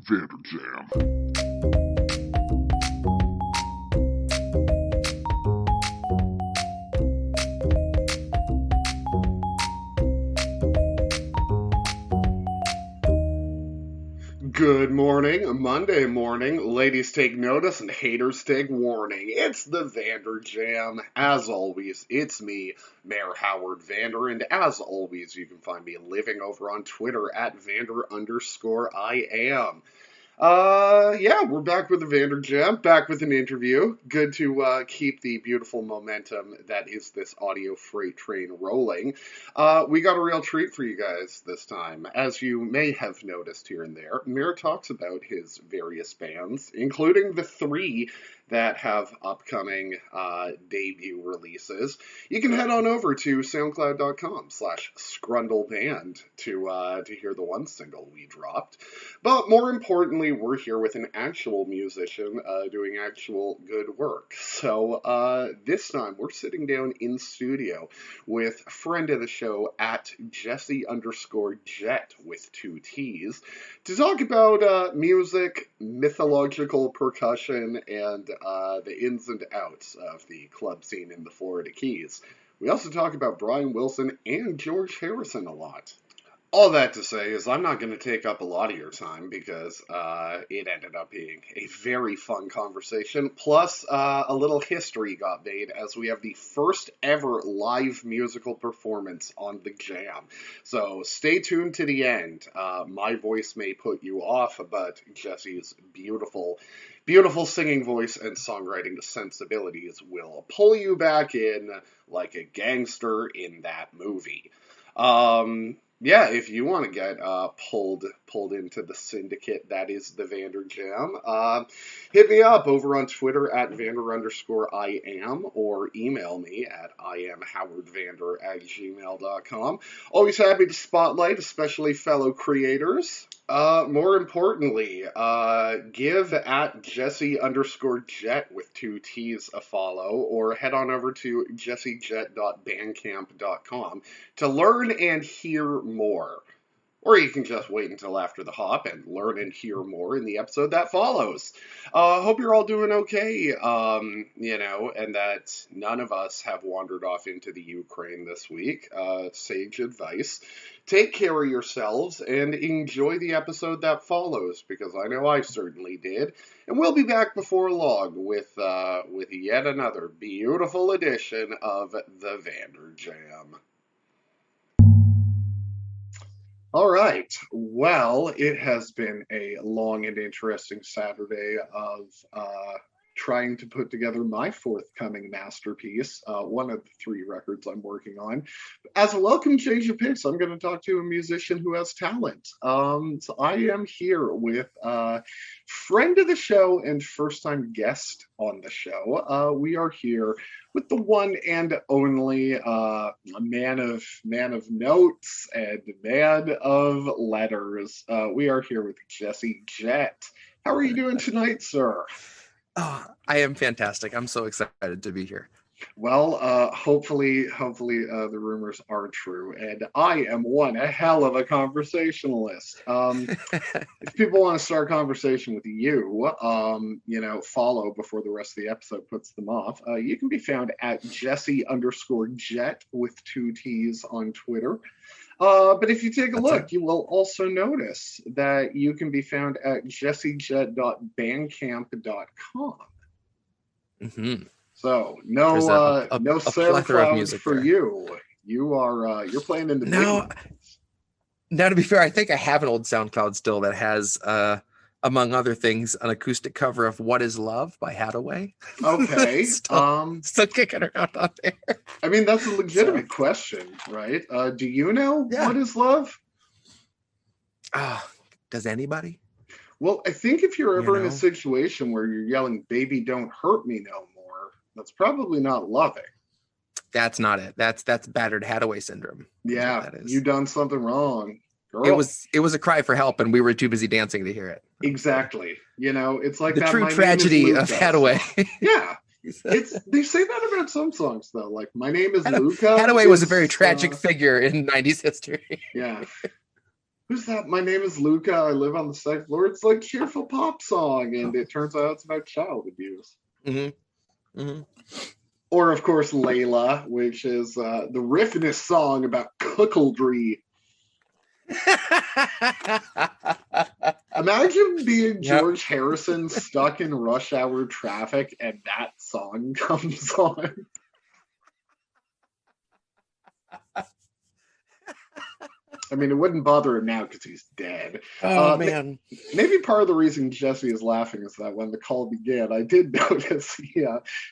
Vander Jam. Good morning, Monday morning. Ladies take notice and haters take warning. It's the Vander Jam. As always, it's me, Mayor Howard Vander, and as always, you can find me living over on Twitter at Vander_I am. Yeah, we're back with the Vander Jam, back with an interview. Good to keep the beautiful momentum that is this audio freight train rolling. We got a real treat for you guys this time. As you may have noticed here and there, Mir talks about his various bands, including the three that have upcoming debut releases. You can head on over to soundcloud.com/scrundleband to hear the one single we dropped. But more importantly, we're here with an actual musician doing actual good work. So this time we're sitting down in studio with friend of the show at Jesse_Jett with 2 T's to talk about music, mythological percussion, and the ins and outs of the club scene in the Florida Keys. We also talk about Brian Wilson and George Harrison a lot. All that to say is I'm not going to take up a lot of your time because it ended up being a very fun conversation. Plus, a little history got made as we have the first ever live musical performance on the Jam. So stay tuned to the end. My voice may put you off, but Jesse's beautiful singing voice and songwriting sensibilities will pull you back in like a gangster in that movie. Yeah, if you want to get pulled into the syndicate that is the Vander Jam, hit me up over on Twitter at Vander_I am or email me at IamHowardVander@gmail.com. Always happy to spotlight, especially fellow creators. More importantly, give at Jesse_Jett with 2 T's a follow, or head on over to jessejett.bandcamp.com to learn and hear more. Or you can just wait until after the hop and learn and hear more in the episode that follows. Hope you're all doing okay, and that none of us have wandered off into the Ukraine this week. Sage advice. Take care of yourselves and enjoy the episode that follows, because I know I certainly did. And we'll be back before long with yet another beautiful edition of the Vander Jam. All right. Well, it has been a long and interesting Saturday of trying to put together my forthcoming masterpiece, one of the 3 records I'm working on. As a welcome change of pace, I'm going to talk to a musician who has talent. So I am here with friend of the show and first-time guest on the show. We are here with the one and only man of notes and man of letters. We are here with Jesse Jett. How are you doing tonight, sir? Oh, I am fantastic. I'm so excited to be here. Well, hopefully the rumors are true, and I am one a hell of a conversationalist. If people want to start a conversation with you, follow before the rest of the episode puts them off. You can be found at Jesse_Jett with 2 T's on Twitter. But if you take a look, you will also notice that you can be found at jessejett.bandcamp.com. Mm-hmm. So no SoundCloud for there. you. You're playing in the big ones. Now, to be fair, I think I have an old SoundCloud still that has, among other things, an acoustic cover of "What Is Love" by Hathaway. Okay, still kicking around on there. I mean, that's a legitimate question, right? Do you know what is love? Does anybody? Well, I think if you're ever in a situation where you're yelling, "Baby, don't hurt me no more," that's probably not loving. That's not it. That's battered Hathaway syndrome. Yeah, you done something wrong. Girl. It was a cry for help, and we were too busy dancing to hear it. Exactly. It's like the true tragedy of Hathaway. Yeah. They say that about some songs though. Like "My Name Is Luca." Hathaway was a very tragic figure in 90s history. Yeah. who's that? My name is Luca. I live on the second floor. It's like cheerful pop song, and it turns out it's about child abuse. Mm-hmm. Mm-hmm. Or, of course, Layla, which is the riffinest song about cuckoldry. Imagine being George Harrison stuck in rush hour traffic and that song comes on. I mean, it wouldn't bother him now because he's dead. Oh, man. Maybe part of the reason Jesse is laughing is that when the call began, I did notice he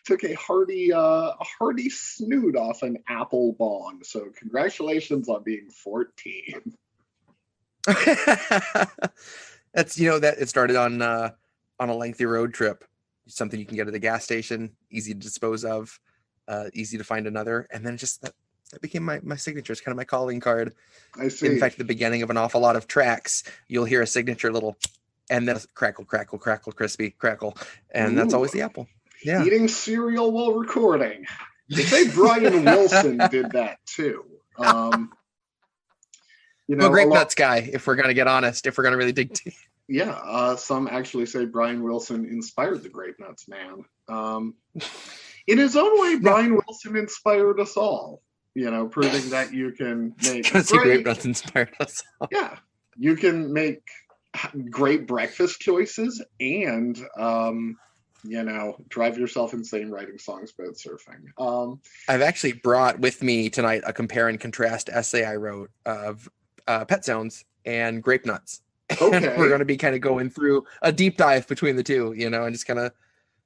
took a hearty snoot off an apple bong. So congratulations on being 14. That's, that it started on a lengthy road trip. Something you can get at the gas station, easy to dispose of, easy to find another. And then that became my signature. It's kind of my calling card. I see. In fact, at the beginning of an awful lot of tracks, you'll hear a signature little, and then crackle, crackle, crackle, crispy, crackle. And That's always the apple. Yeah. Eating cereal while recording. They say Brian Wilson did that too. Grape Nuts guy, if we're going to get honest, if we're going to really dig deep. Yeah. Some actually say Brian Wilson inspired the Grape Nuts man. In his own way, Brian Wilson inspired us all. Proving that you can make Grape Nuts inspired us all. Yeah, you can make great breakfast choices and drive yourself insane writing songs about surfing. I've actually brought with me tonight a compare and contrast essay I wrote of pet sounds and grape nuts. Okay. And we're going to be kind of going through a deep dive between the two, and just kind of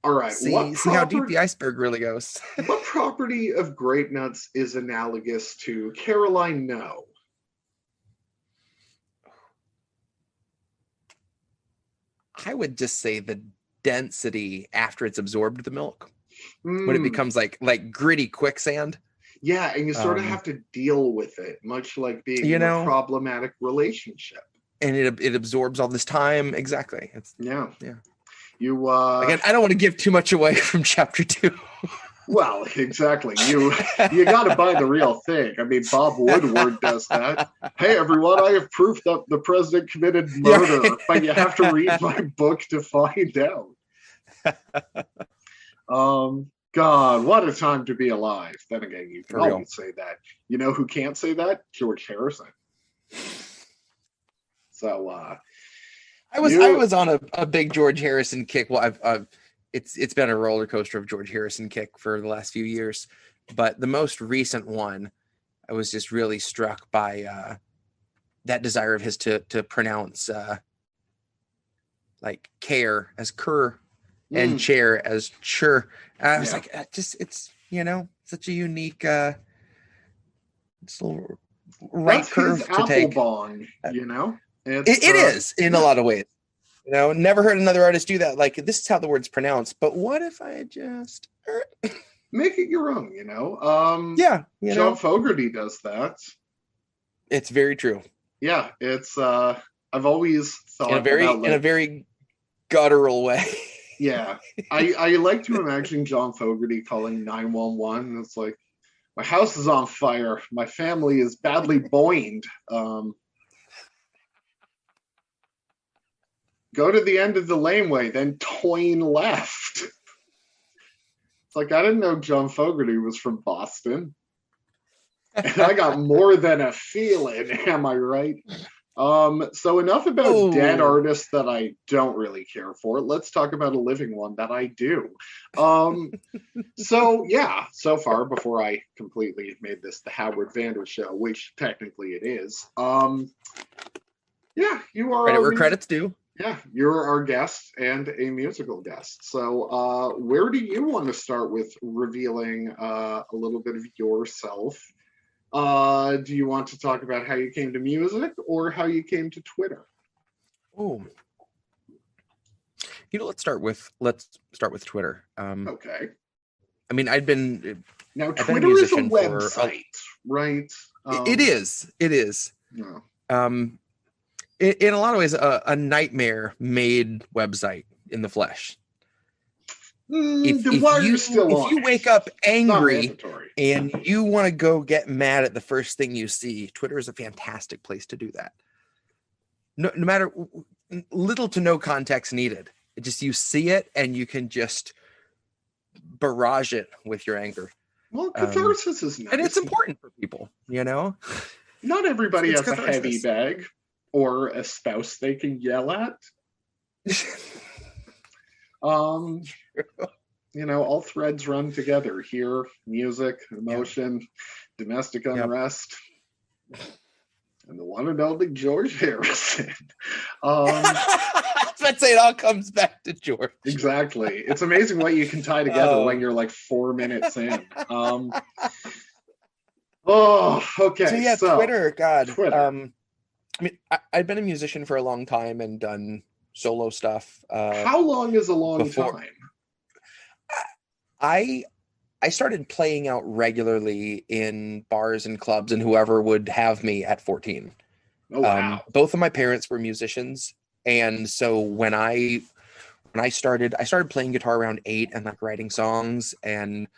all right. See how deep the iceberg really goes. What property of grape nuts is analogous to Caroline No? I would just say the density after it's absorbed the milk. When it becomes like gritty quicksand. Yeah, and you sort of have to deal with it, much like being in a problematic relationship. And it absorbs all this time. Exactly. Yeah. You again, I don't want to give too much away from chapter 2. Well, exactly. You got to buy the real thing. I mean, Bob Woodward does that. Hey, everyone, I have proof that the president committed murder, but you have to read my book to find out. God, what a time to be alive. Then again, you can always say that. You know who can't say that? George Harrison. So, I was on a big George Harrison kick. Well, it's been a roller coaster of George Harrison kick for the last few years, but the most recent one, I was just really struck by that desire of his to pronounce like care as cur and chair as chur. I was like, it's such a unique little right curve to take. Bong, It is in a lot of ways. Never heard another artist do that. Like, this is how the word's pronounced, but what if I just make it your own, John Fogerty does that. It's very true. Yeah, it's I've always thought in a very guttural way. Yeah. I like to imagine John Fogerty calling 911. It's like, my house is on fire. My family is badly boined. Go to the end of the laneway, then turn left. It's like, I didn't know John Fogerty was from Boston. And I got more than a feeling, am I right? So enough about dead artists that I don't really care for. Let's talk about a living one that I do. So far, before I completely made this the Howard Vander show, which technically it is, you are... Credit where credit's due. Yeah, you're our guest and a musical guest. So where do you want to start with revealing a little bit of yourself? Do you want to talk about how you came to music or how you came to Twitter? Oh, let's start with Twitter. Okay. I mean, Twitter is a website, right? It is. No. In a lot of ways, a nightmare-made website in the flesh. If you wake up angry and you want to go get mad at the first thing you see, Twitter is a fantastic place to do that. no matter, little to no context needed. It just, you see it and you can just barrage it with your anger. Well, catharsis is nice. And it's important for people, you know? Not everybody It's has a heavy bag or a spouse they can yell at. You know, all threads run together here: music, emotion, domestic unrest, and the one and only George Harrison. Let's say it all comes back to George. Exactly. It's amazing what you can tie together when you're like 4 minutes in. Okay. So Twitter, God. Twitter. I mean, I've been a musician for a long time and done solo stuff. How long is a long time? I started playing out regularly in bars and clubs and whoever would have me at 14. Oh, wow. Both of my parents were musicians. And so when I started playing guitar around 8 and like writing songs. And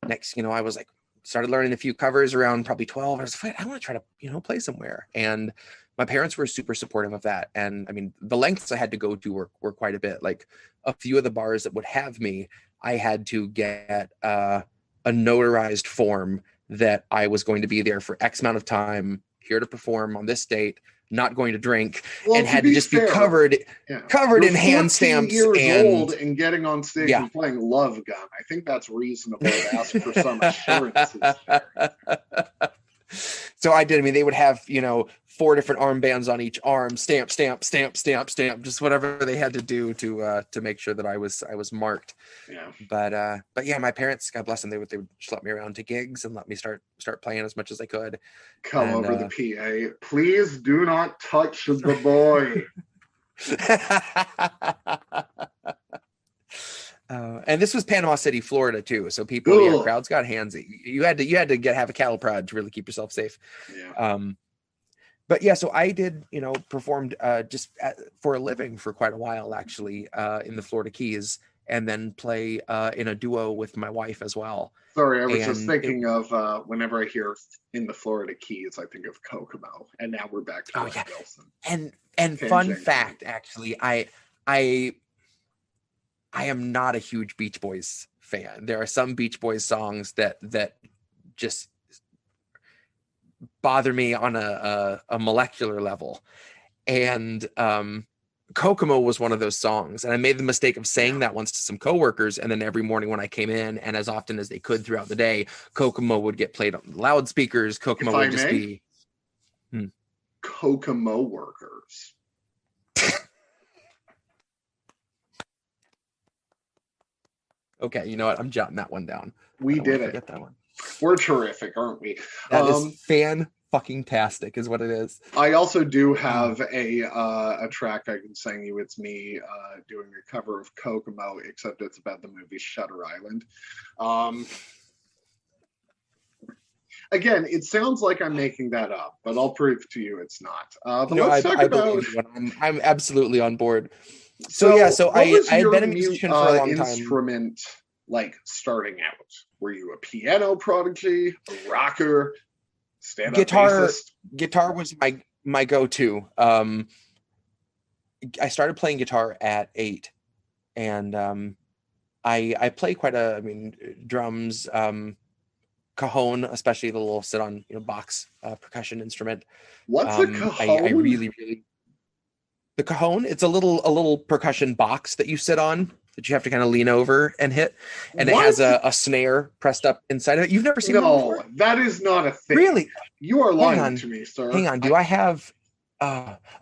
next, I was like, started learning a few covers around probably 12. I was like, I want to try to, play somewhere. And my parents were super supportive of that. And I mean, the lengths I had to go to were quite a bit. Like a few of the bars that would have me, I had to get a notarized form that I was going to be there for X amount of time, here to perform on this date, not going to drink, and had to just be covered in hand stamps. Years old and getting on stage and playing Love Gun. I think that's reasonable to ask for some assurances there. So I did. I mean, they would have, 4 different armbands on each arm, stamp, just whatever they had to do to make sure that I was marked. Yeah. But yeah, my parents, God bless them, they would just let me around to gigs and let me start playing as much as I could. Come over the PA. Please do not touch the boy. And this was Panama City, Florida, too. So people, crowds got handsy. You had to have a cattle prod to really keep yourself safe. Yeah. But yeah, so I did, performed for a living for quite a while, actually, in the Florida Keys, and then play in a duo with my wife as well. Sorry, I was just thinking of whenever I hear in the Florida Keys, I think of Kokomo, and now we're back to Wilson. And fun fact, actually, I am not a huge Beach Boys fan. There are some Beach Boys songs that just bother me on a molecular level. And Kokomo was one of those songs. And I made the mistake of saying that once to some coworkers. And then every morning when I came in, and as often as they could throughout the day, Kokomo would get played on loudspeakers. Kokomo would just be... Kokomo workers. Okay, you know what? I'm jotting that one down. We did it. Forget that one. We're terrific, aren't we? That is fan-fucking-tastic is what it is. I also do have a track I can sing you. It's me doing a cover of Kokomo, except it's about the movie Shutter Island. Again, it sounds like I'm making that up, but I'll prove to you it's not. Let's talk about... I'm absolutely on board. So I had been a musician for a long time. Instrument, like, starting out? Were you a piano prodigy, a rocker, stand-up bassist? Guitar was my go-to. I started playing guitar at 8, and I play drums, cajon, especially the little sit-on box percussion instrument. What's a cajon? I really the cajon. It's a little percussion box that you sit on that you have to kind of lean over and hit, and it has a snare pressed up inside of it. You've never seen it before? No, that is not a thing. Really? You are lying to me, sir. Hang on. Do I have?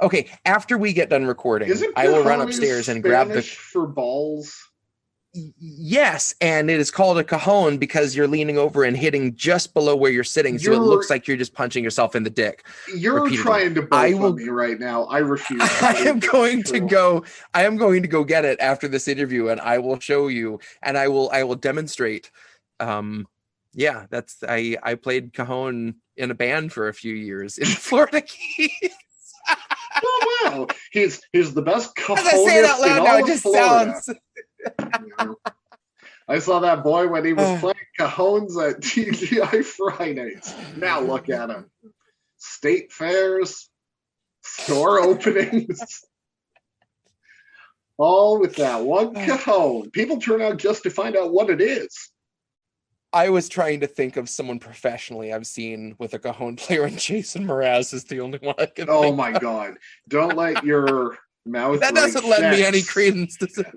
Okay. After we get done recording, I will run upstairs and grab the for balls. Yes, and it is called a cajon because you're leaning over and hitting just below where you're sitting, so it looks like you're just punching yourself in the dick. You're repeatedly. Trying to bullshit me right now. I refuse. I am going to go get it after this interview, and I will show you, and I will demonstrate. Yeah, I played cajon in a band for a few years in the Florida Keys. Oh wow, he's the best cajonist as I say it out loud in now, all it of just Florida. sounds. I saw that boy when he was playing cajones at TGI Fridays. Now look at him. State fairs, store openings. All with that one cajon. People turn out just to find out what it is. I was trying to think of someone professionally I've seen with a cajon player, and Jason Mraz is the only one I can Oh think my of. God. Don't let your mouth That write doesn't lend me any checks. credence to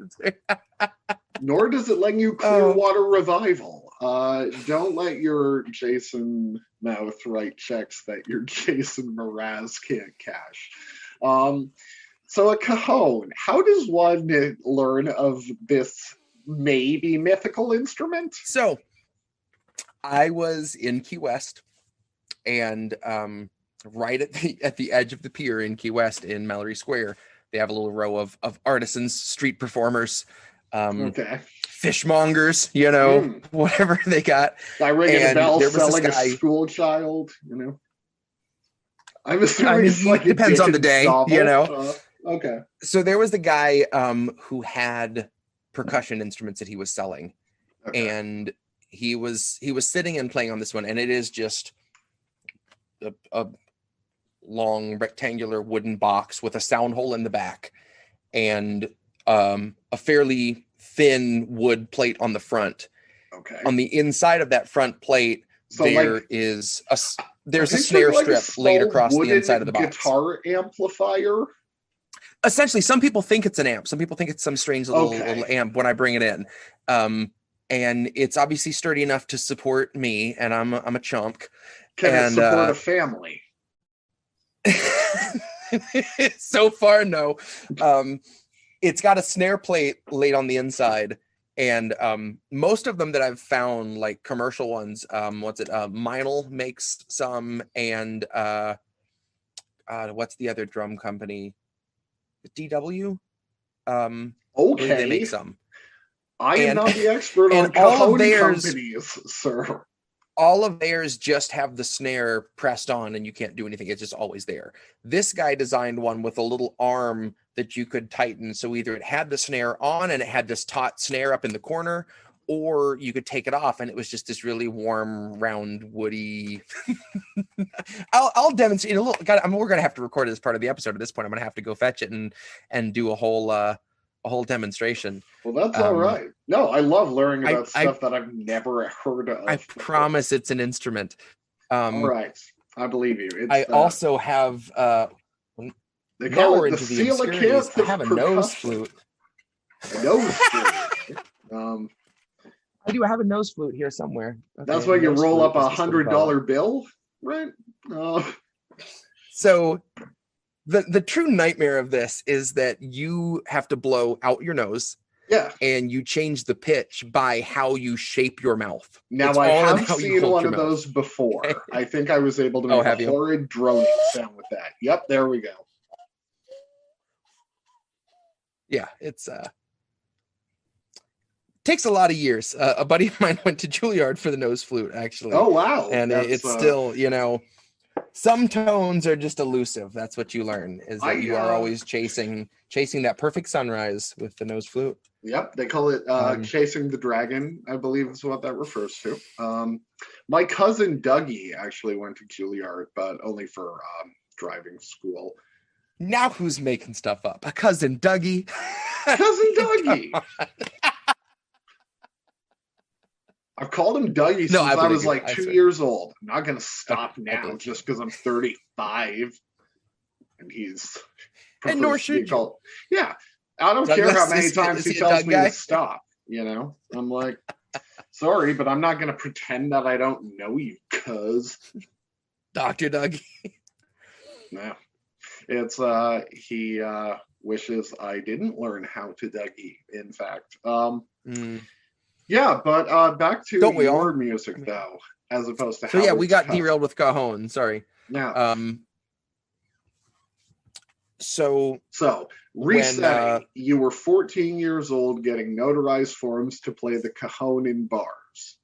Nor does it lend you Clearwater Revival. Don't let your Jason mouth write checks that your Jason Mraz can't cash. So a cajon, how does one learn of this maybe mythical instrument? So I was in Key West, and right at the edge of the pier in Key West in Mallory Square, they have a little row of artisans, street performers, Okay. fishmongers, you know, whatever they got. Guy ringing a bell, there was selling this guy, a school child, you know. I'm assuming I mean, it's like it depends on the Dickens day, novel. you know. Okay. So there was the guy who had percussion instruments that he was selling, and he was sitting and playing on this one, and it is just a long rectangular wooden box with a sound hole in the back, and a fairly thin wood plate on the front. Okay. On the inside of that front plate, so there's a snare strip laid across the inside of the box. Guitar amplifier. Essentially, some people think it's an amp. Some people think it's some strange little amp when I bring it in. And it's obviously sturdy enough to support me, and I'm a chunk. Can it support a family? So far, no. It's got a snare plate laid on the inside, and most of them that I've found, like commercial ones, Meinl makes some, and what's the other drum company? DW. Okay, they make some. I am not the expert on cajon companies, sir. All of theirs just have the snare pressed on, and you can't do anything. It's just always there. This guy designed one with a little arm that you could tighten. So either it had the snare on and it had this taut snare up in the corner, or you could take it off and it was just this really warm, round, woody. I'll demonstrate a little. God, we're going to have to record it as part of the episode at this point. I'm going to have to go fetch it and do a whole demonstration. Well, that's all right. No, I love learning about stuff that I've never heard of. I promise it's an instrument. All right. I believe you. I also have they call it the coelacanth. I have a nose flute. Nose flute. I do. I have a nose flute here somewhere. Okay, that's why you roll up $100 bill, right? So the true nightmare of this is that you have to blow out your nose. Yeah. And you change the pitch by how you shape your mouth. Now, I have seen one of those before. I think I was able to make a horrid droning sound with that. Yep, there we go. Yeah, it's takes a lot of years. A buddy of mine went to Juilliard for the nose flute, actually. Oh, wow. And it's still, you know, some tones are just elusive. That's what you learn, is that you are always chasing that perfect sunrise with the nose flute. Yep, they call it chasing the dragon, I believe is what that refers to. My cousin Dougie actually went to Juilliard, but only for driving school. Now who's making stuff up? A cousin Dougie? Cousin Dougie! I've called him Dougie since I was like 2 years old. I'm not going to stop now just because I'm 35 and he's... And nor should you. Yeah. I don't care how many times he tells me to stop, you know? I'm like, sorry, but I'm not going to pretend that I don't know you, cuz. Dr. Dougie. No. It's, he wishes I didn't learn how to Dougie, in fact. Yeah, but back to your music, though, as opposed to So, we got derailed with cajon. Sorry. Yeah. So resetting, you were 14 years old getting notarized forms to play the cajon in bars.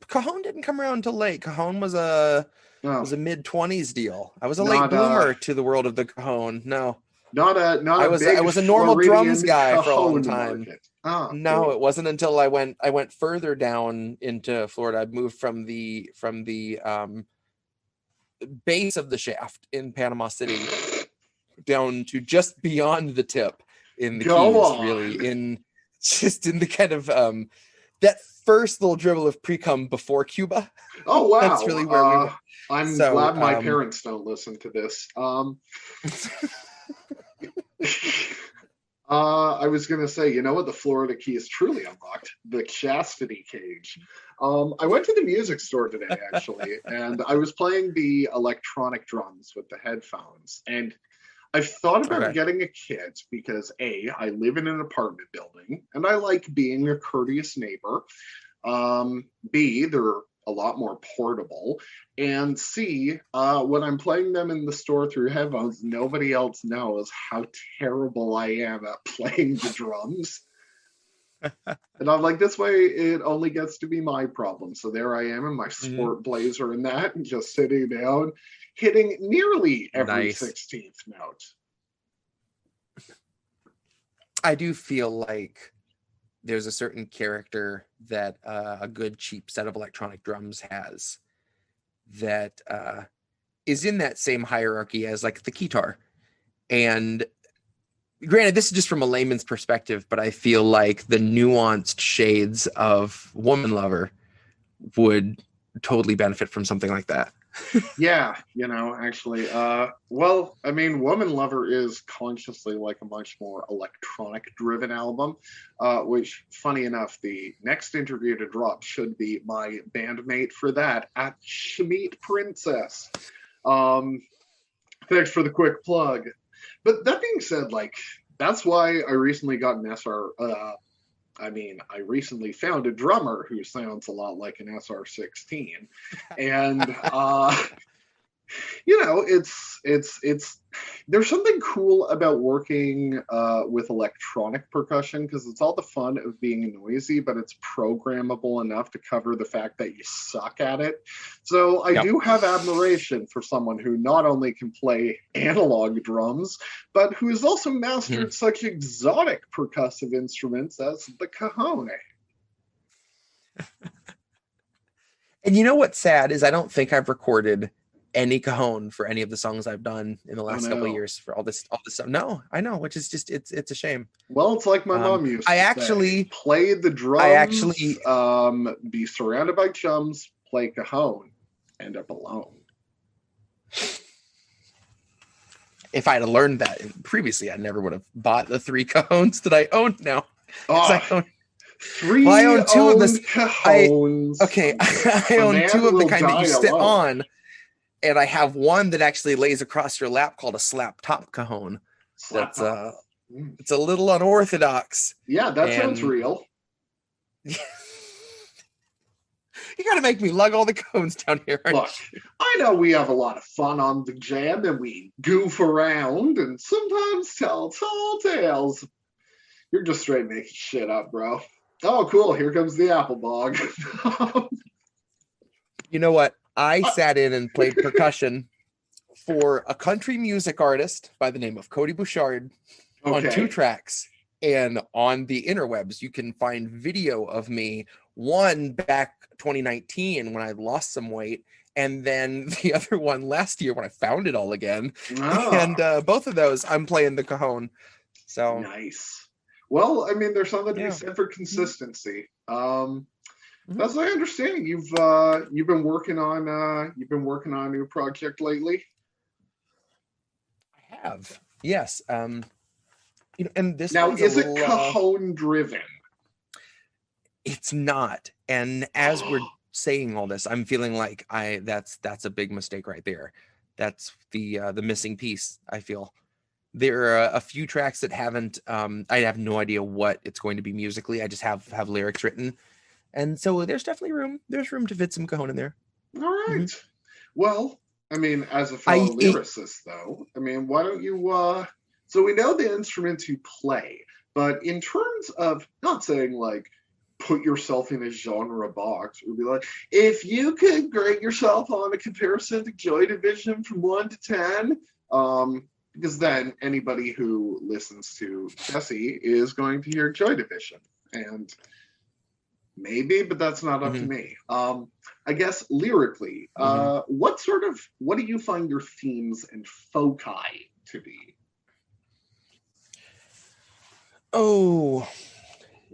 Cajon didn't come around until late. Cajon was a mid-20s deal. I was a late bloomer to the world of the cajon. No. I was a normal drums guy for a long time. No, cool. It wasn't until I went further down into Florida. I moved from the base of the shaft in Panama City down to just beyond the tip in the Keys, really, in the kind of that first little dribble of pre-cum before Cuba. Oh wow. That's really where we were. I'm glad my parents don't listen to this. I was going to say, you know what? The Florida Key is truly unlocked. The chastity cage. I went to the music store today, actually, and I was playing the electronic drums with the headphones. And I've thought about getting a kit because A, I live in an apartment building, and I like being a courteous neighbor. B, they're a lot more portable, and C, when I'm playing them in the store through headphones, nobody else knows how terrible I am at playing the drums. And I'm like, this way it only gets to be my problem. So there I am in my sport blazer and that, and just sitting down, hitting nearly every 16th note. I do feel like there's a certain character that a good cheap set of electronic drums has that is in that same hierarchy as like the guitar. And granted, this is just from a layman's perspective, but I feel like the nuanced shades of Woman Lover would totally benefit from something like that. Yeah, actually, well, I mean, Woman Lover is consciously like a much more electronic driven album, which, funny enough, the next interview to drop should be my bandmate for that at Schmeat Princess. Thanks for the quick plug. But that being said, like, that's why I recently got an I recently found a drummer who sounds a lot like an SR-16, and it's there's something cool about working with electronic percussion because it's all the fun of being noisy, but it's programmable enough to cover the fact that you suck at it. So I do have admiration for someone who not only can play analog drums, but who has also mastered such exotic percussive instruments as the cajon. And you know what's sad is I don't think I've recorded any cajon for any of the songs I've done in the last couple of years for all this stuff. No, I know, which is just it's a shame. Well, it's like my mom used to say, play the drums, be surrounded by chums, play cajon, end up alone. If I had learned that previously, I never would have bought the 3 cajones that I own now. I own 3 I own 2 of this. Cajones. I own 2 of the kind that you sit on. And I have one that actually lays across your lap called a slap top cajon. That's it's a little unorthodox. Yeah, that sounds real. You got to make me lug all the cajones down here. Look, I know we have a lot of fun on the jam and we goof around and sometimes tell tall tales. You're just straight making shit up, bro. Oh, cool. Here comes the apple bog. You know what? I sat in and played percussion for a country music artist by the name of Cody Bouchard on 2 tracks. And on the interwebs, you can find video of me, one back 2019 when I lost some weight, and then the other one last year when I found it all again. And both of those, I'm playing the cajon. So nice. Well, I mean, there's something to be said for consistency. As I understand, you've been working on a new project lately. I have, yes. And this now is it cajon driven? It's not. And as we're saying all this, I'm feeling like that's a big mistake right there. That's the missing piece. I feel there are a few tracks that haven't. I have no idea what it's going to be musically. I just have lyrics written. And so there's definitely room. There's room to fit some cajon in there. All right. Well, I mean, as a fellow lyricist, though, I mean, why don't you? So we know the instruments you play, but in terms of not saying like put yourself in a genre box, it would be like if you could grade yourself on a comparison to Joy Division from 1 to 10. Because then anybody who listens to Jesse is going to hear Joy Division, and Maybe, but that's not up to Hmm. me. I guess lyrically, Hmm. what do you find your themes and foci to be? Oh,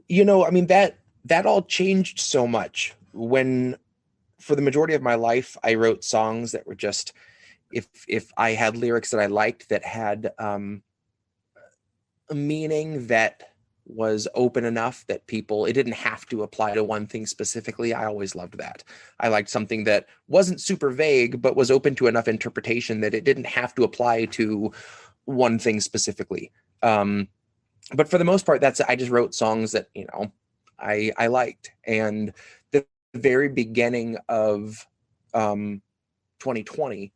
I mean that all changed so much when, for the majority of my life, I wrote songs that were just, if I had lyrics that I liked that had a meaning that was open enough that people, it didn't have to apply to one thing specifically. I always loved that. I liked something that wasn't super vague but was open to enough interpretation that it didn't have to apply to one thing specifically. But for the most part, that's, I just wrote songs that I liked. And the very beginning of 2020,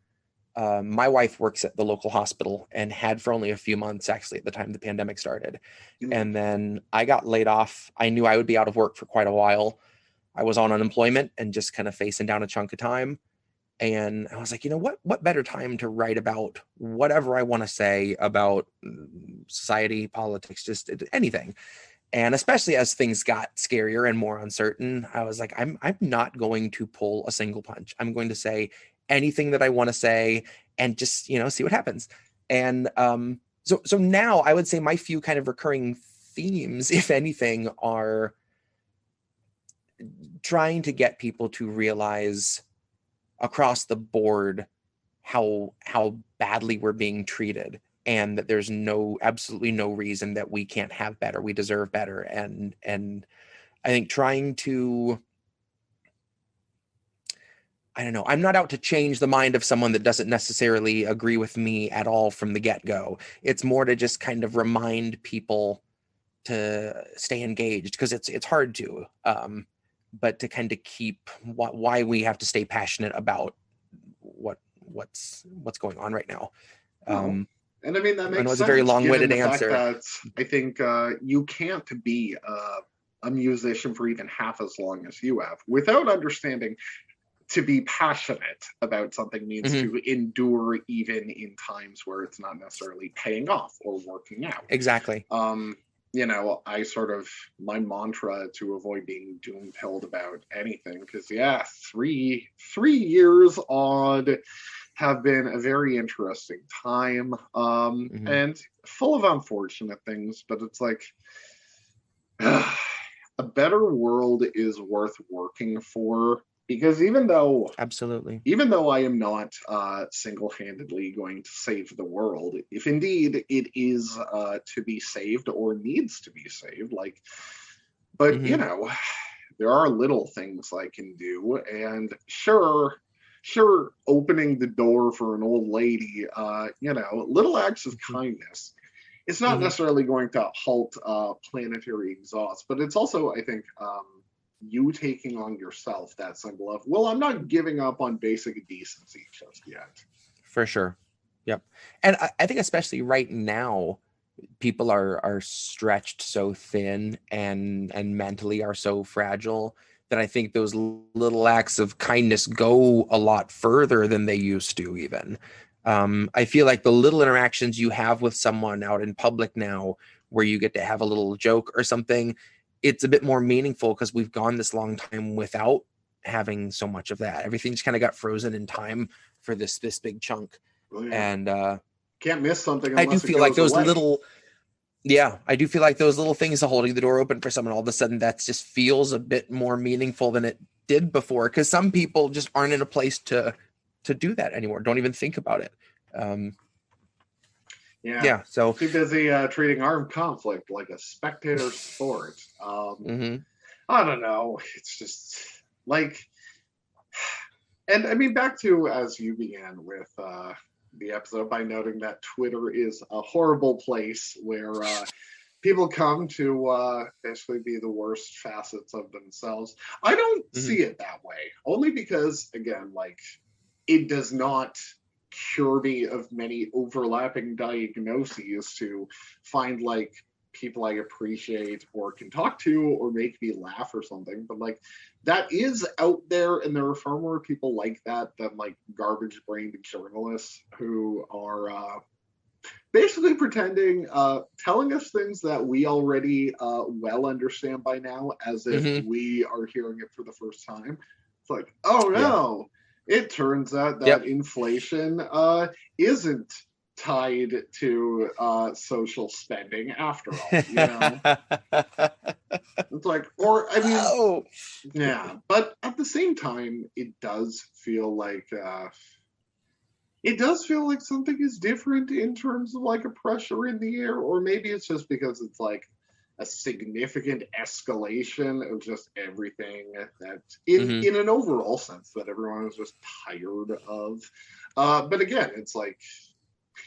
my wife works at the local hospital and had for only a few months, actually, at the time the pandemic started. Mm, And then I got laid off. I knew I would be out of work for quite a while. I was on unemployment and just kind of facing down a chunk of time. And I was like, what better time to write about whatever I want to say about society, politics, just anything. And especially as things got scarier and more uncertain, I was like, I'm not going to pull a single punch. I'm going to say anything that I want to say and just, see what happens. And so now I would say my few kind of recurring themes, if anything, are trying to get people to realize across the board how badly we're being treated, and that there's absolutely no reason that we can't have better. We deserve better. And I think trying to, I don't know, I'm not out to change the mind of someone that doesn't necessarily agree with me at all from the get-go. It's more to just kind of remind people to stay engaged, because it's hard to, but to kind of keep why we have to stay passionate about what's going on right now. no. And I mean, that I makes know it's a very sense given long-winded the fact answer. that I think you can't be a musician for even half as long as you have without understanding to be passionate about something means Hmm. to endure even in times where it's not necessarily paying off or working out. Exactly. Um, I sort of, my mantra to avoid being doom pilled about anything, because yeah, three years odd have been a very interesting time, Hmm. and full of unfortunate things, but it's like a better world is worth working for, because Absolutely. even though I am not single-handedly going to save the world, if indeed it is to be saved or needs to be saved, but Hmm. there are little things I can do, and sure, opening the door for an old lady, little acts of Hmm. kindness. It's not Hmm. necessarily going to halt planetary exhaust, but it's also, I think, you taking on yourself that symbol of, well, I'm not giving up on basic decency just yet. For sure. Yep. And I think especially right now, people are stretched so thin and mentally are so fragile that I think those little acts of kindness go a lot further than they used to even. I feel like the little interactions you have with someone out in public now, where you get to have a little joke or something, it's a bit more meaningful because we've gone this long time without having so much of that. Everything just kind of got frozen in time for this big chunk. Well, yeah, And can't miss something I do unless it feel like goes those away. little, yeah, I do feel like those little things of holding the door open for someone all of a sudden, that just feels a bit more meaningful than it did before, because some people just aren't in a place to do that anymore, don't even think about it. um Yeah, yeah, so too busy treating armed conflict like a spectator sport. mhm, I don't know. It's just like, and I mean, back to as you began with the episode by noting that Twitter is a horrible place where people come to basically be the worst facets of themselves. I don't mhm, see it that way, only because, again, like, it does not cure me of many overlapping diagnoses to find like people I appreciate or can talk to or make me laugh or something. But like, that is out there, and there are far more people like that than like garbage brained journalists who are basically pretending, telling us things that we already well understand by now, as if Hmm. we are hearing it for the first time. It's like, oh Yeah. no, it turns out that Yep. inflation isn't tied to social spending after all, you know? It's like, or I mean, Oh. yeah, but at the same time, it does feel like something is different in terms of like a pressure in the air, or maybe it's just because it's like a significant escalation of just everything that Hmm. in an overall sense that everyone is just tired of. But again, it's like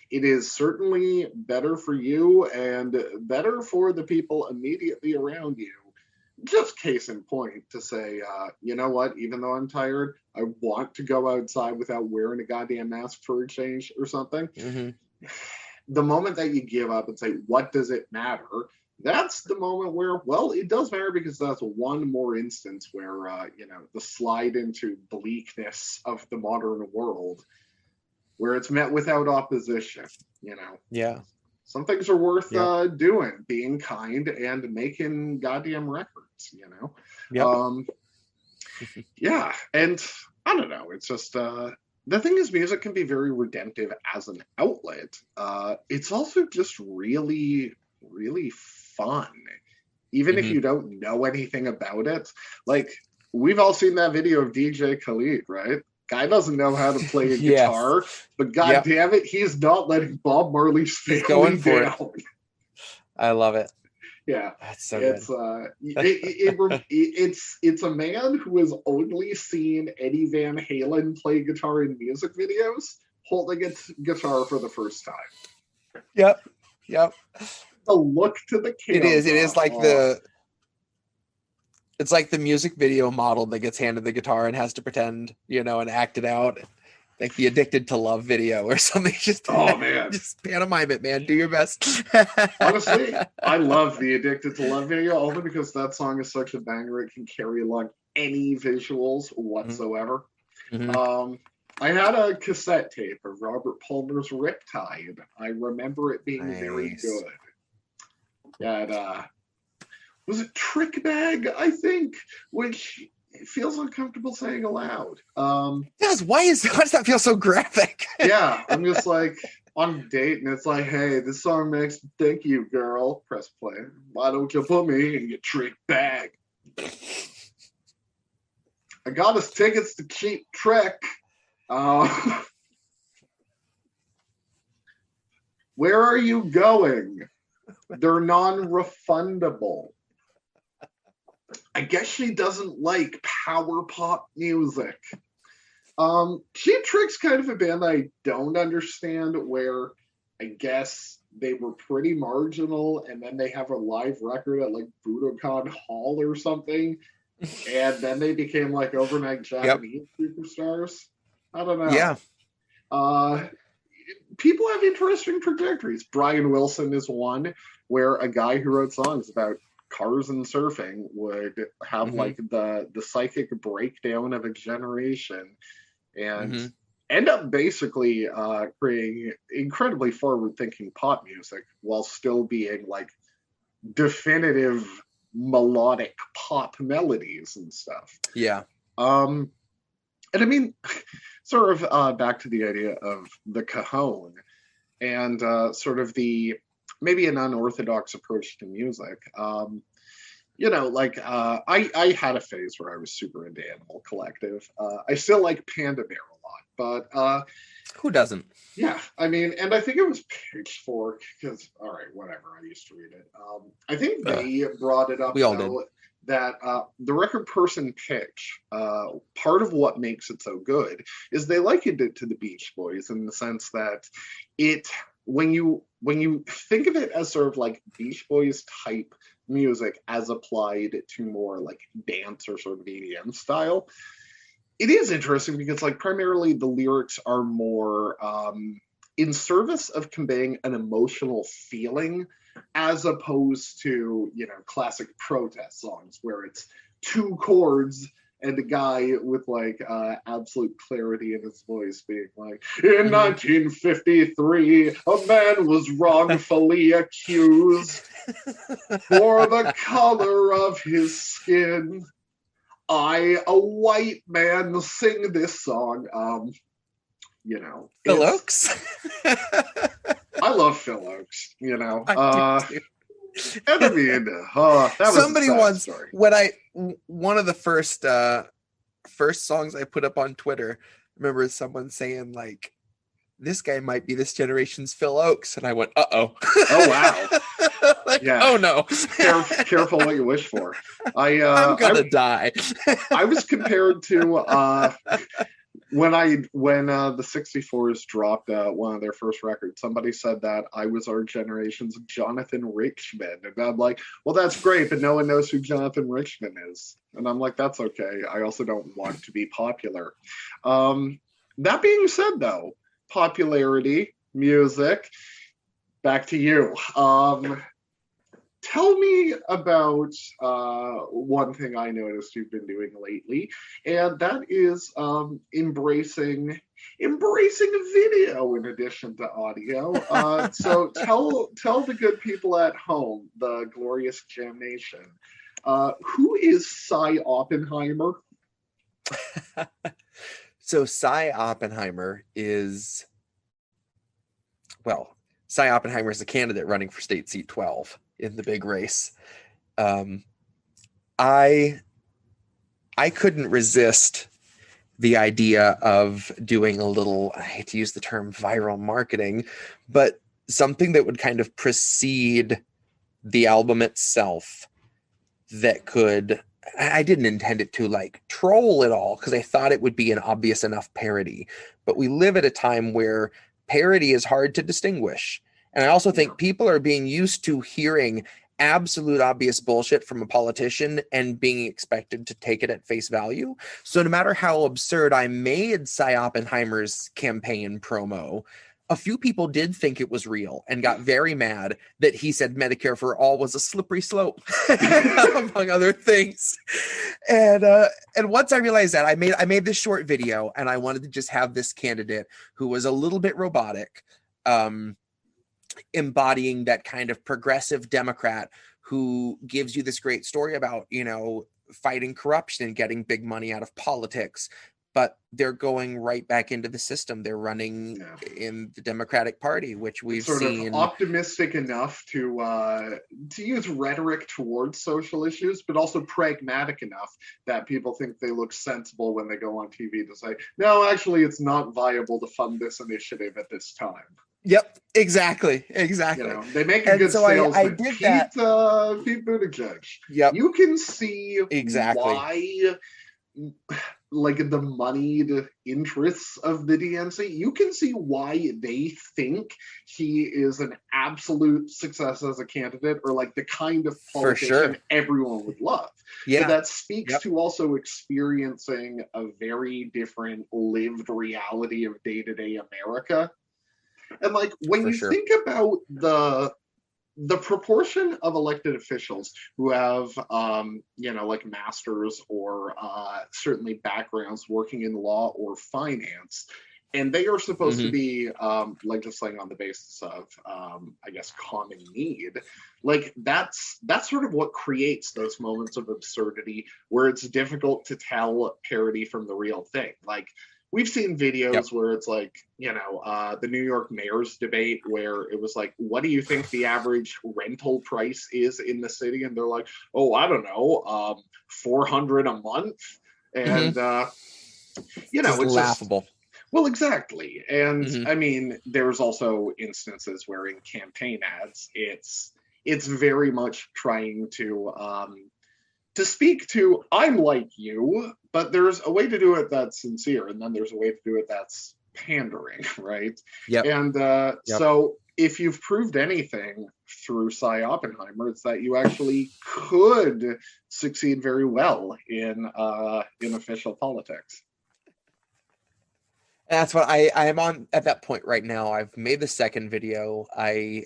it is certainly better for you and better for the people immediately around you. Just case in point to say, you know what, even though I'm tired, I want to go outside without wearing a goddamn mask for a change or something. Hmm. The moment that you give up and say, what does it matter? That's the moment where, well, it does matter because that's one more instance where, the slide into bleakness of the modern world, where it's met without opposition, you know. Yeah. Some things are worth Yep. doing, being kind and making goddamn records, you know. Yep. Um, yeah, and I don't know. It's just the thing is, music can be very redemptive as an outlet. It's also just really, really fun, even if Hmm. you don't know anything about it. Like we've all seen that video of DJ Khalid, right? Guy doesn't know how to play a Yes. guitar, but god Yep. damn it, he's not letting Bob Marley's He's going family for it. down. I love it. Yeah, That's so it's good. it's a man who has only seen Eddie Van Halen play guitar in music videos holding a guitar for the first time. Yep. Yep. The look to the It is. It camera. is like Oh, the. It's like the music video model that gets handed the guitar and has to pretend, and act it out, like the "Addicted to Love" video or something. Just, oh man. just pantomime it, man. Do your best. Honestly, I love the Addicted to Love video only because that song is such a banger. It can carry along any visuals whatsoever. Mm-hmm. Um, I had a cassette tape of Robert Palmer's Riptide. I remember it being very Nice. good. That was it Trick Bag, I think, which it feels uncomfortable saying aloud. Yes. Why does that feel so graphic? Yeah, I'm just like on a date and it's like, hey, this song makes thank you, girl. Press play. Why don't you put me in your trick bag? I got us tickets to Cheap Trick. Where are you going? They're non-refundable. I guess she doesn't like power pop music. Cheap Trick's kind of a band I don't understand, where I guess they were pretty marginal and then they have a live record at like Budokan Hall or something, and then they became like overnight Yep. Japanese superstars. I don't know. Yeah. Uh, People have interesting trajectories. Brian Wilson is one where a guy who wrote songs about cars and surfing would have Mm-hmm. like the psychic breakdown of a generation and Mm-hmm. end up basically creating incredibly forward thinking pop music while still being like definitive melodic pop melodies and stuff. Yeah. Um, and I mean, sort of back to the idea of the cajon and sort of the maybe an unorthodox approach to music. I had a phase where I was super into Animal Collective. I still like Panda Bear a lot, but Who doesn't? yeah, I mean, and I think it was Pitchfork because, all right, whatever. I used to read it. I think they brought it up We all did. though that the record person Pitch, part of what makes it so good is they likened it to the Beach Boys in the sense that it when you think of it as sort of like Beach Boys type music as applied to more like dance or sort of EDM style, it is interesting because like primarily the lyrics are more in service of conveying an emotional feeling as opposed to classic protest songs where it's two chords and a guy with like absolute clarity in his voice being like, in 1953, a man was wrongfully accused for the color of his skin. I, a white man, sing this song. Phil Oaks. I love Phil Oaks, I do too. And I mean, that was somebody a sad once story. one of the first songs I put up on Twitter, I remember someone saying like, this guy might be this generation's Phil Oaks, and I went, oh wow. like, yeah. Oh no. Careful what you wish for. I'm gonna die. I was compared to when the 64s dropped one of their first records. Somebody said that I was our generation's Jonathan Richman, and I'm like, well, that's great, but no one knows who Jonathan Richman is, and I'm like, that's okay. I also don't want to be popular. That being said, though, popularity, music. Back to you. Tell me about one thing I noticed you've been doing lately, and that is embracing video in addition to audio. So tell the good people at home, the glorious Jam Nation, who is Cy Oppenheimer? So Cy Oppenheimer is, well, Cy Oppenheimer is a candidate running for state seat 12 in the big race. I couldn't resist the idea of doing a little, I hate to use the term viral marketing, but something that would kind of precede the album itself that could, I didn't intend it to like troll it all because I thought it would be an obvious enough parody, but we live at a time where parody is hard to distinguish. And I also think people are being used to hearing absolute obvious bullshit from a politician and being expected to take it at face value. So no matter how absurd I made Cy Oppenheimer's campaign promo, a few people did think it was real and got very mad that he said Medicare for all was a slippery slope, among other things. And once I realized that, I made this short video, and I wanted to just have this candidate who was a little bit robotic, embodying that kind of progressive Democrat who gives you this great story about, fighting corruption and getting big money out of politics, but they're going right back into the system. They're running in the Democratic Party, which we've seen. Sort of optimistic enough to use rhetoric towards social issues, but also pragmatic enough that people think they look sensible when they go on TV to say, no, actually, it's not viable to fund this initiative at this time. Yep, exactly. They make a good salesman. I did that. Pete Buttigieg. Yep. You can see exactly why, like the moneyed interests of the DNC, you can see why they think he is an absolute success as a candidate, or like the kind of politician everyone would love. Yeah. But that speaks to also experiencing a very different lived reality of day-to-day America. And like when you think about the proportion of elected officials who have like masters or certainly backgrounds working in law or finance, and they are supposed to be legislating on the basis of I guess common need, like that's sort of what creates those moments of absurdity where it's difficult to tell parody from the real thing. Like we've seen videos where it's like, the New York mayor's debate where it was like, what do you think the average rental price is in the city? And they're like, oh, I don't know, $400 a month. And, it's laughable. Just, well, exactly. And I mean, there's also instances where in campaign ads, it's very much trying to speak to, I'm like you, but there's a way to do it that's sincere, and then there's a way to do it that's pandering, right? Yep. And so if you've proved anything through Cy Oppenheimer, it's that you actually could succeed very well in official politics. That's what I am on at that point right now. I've made the second video. I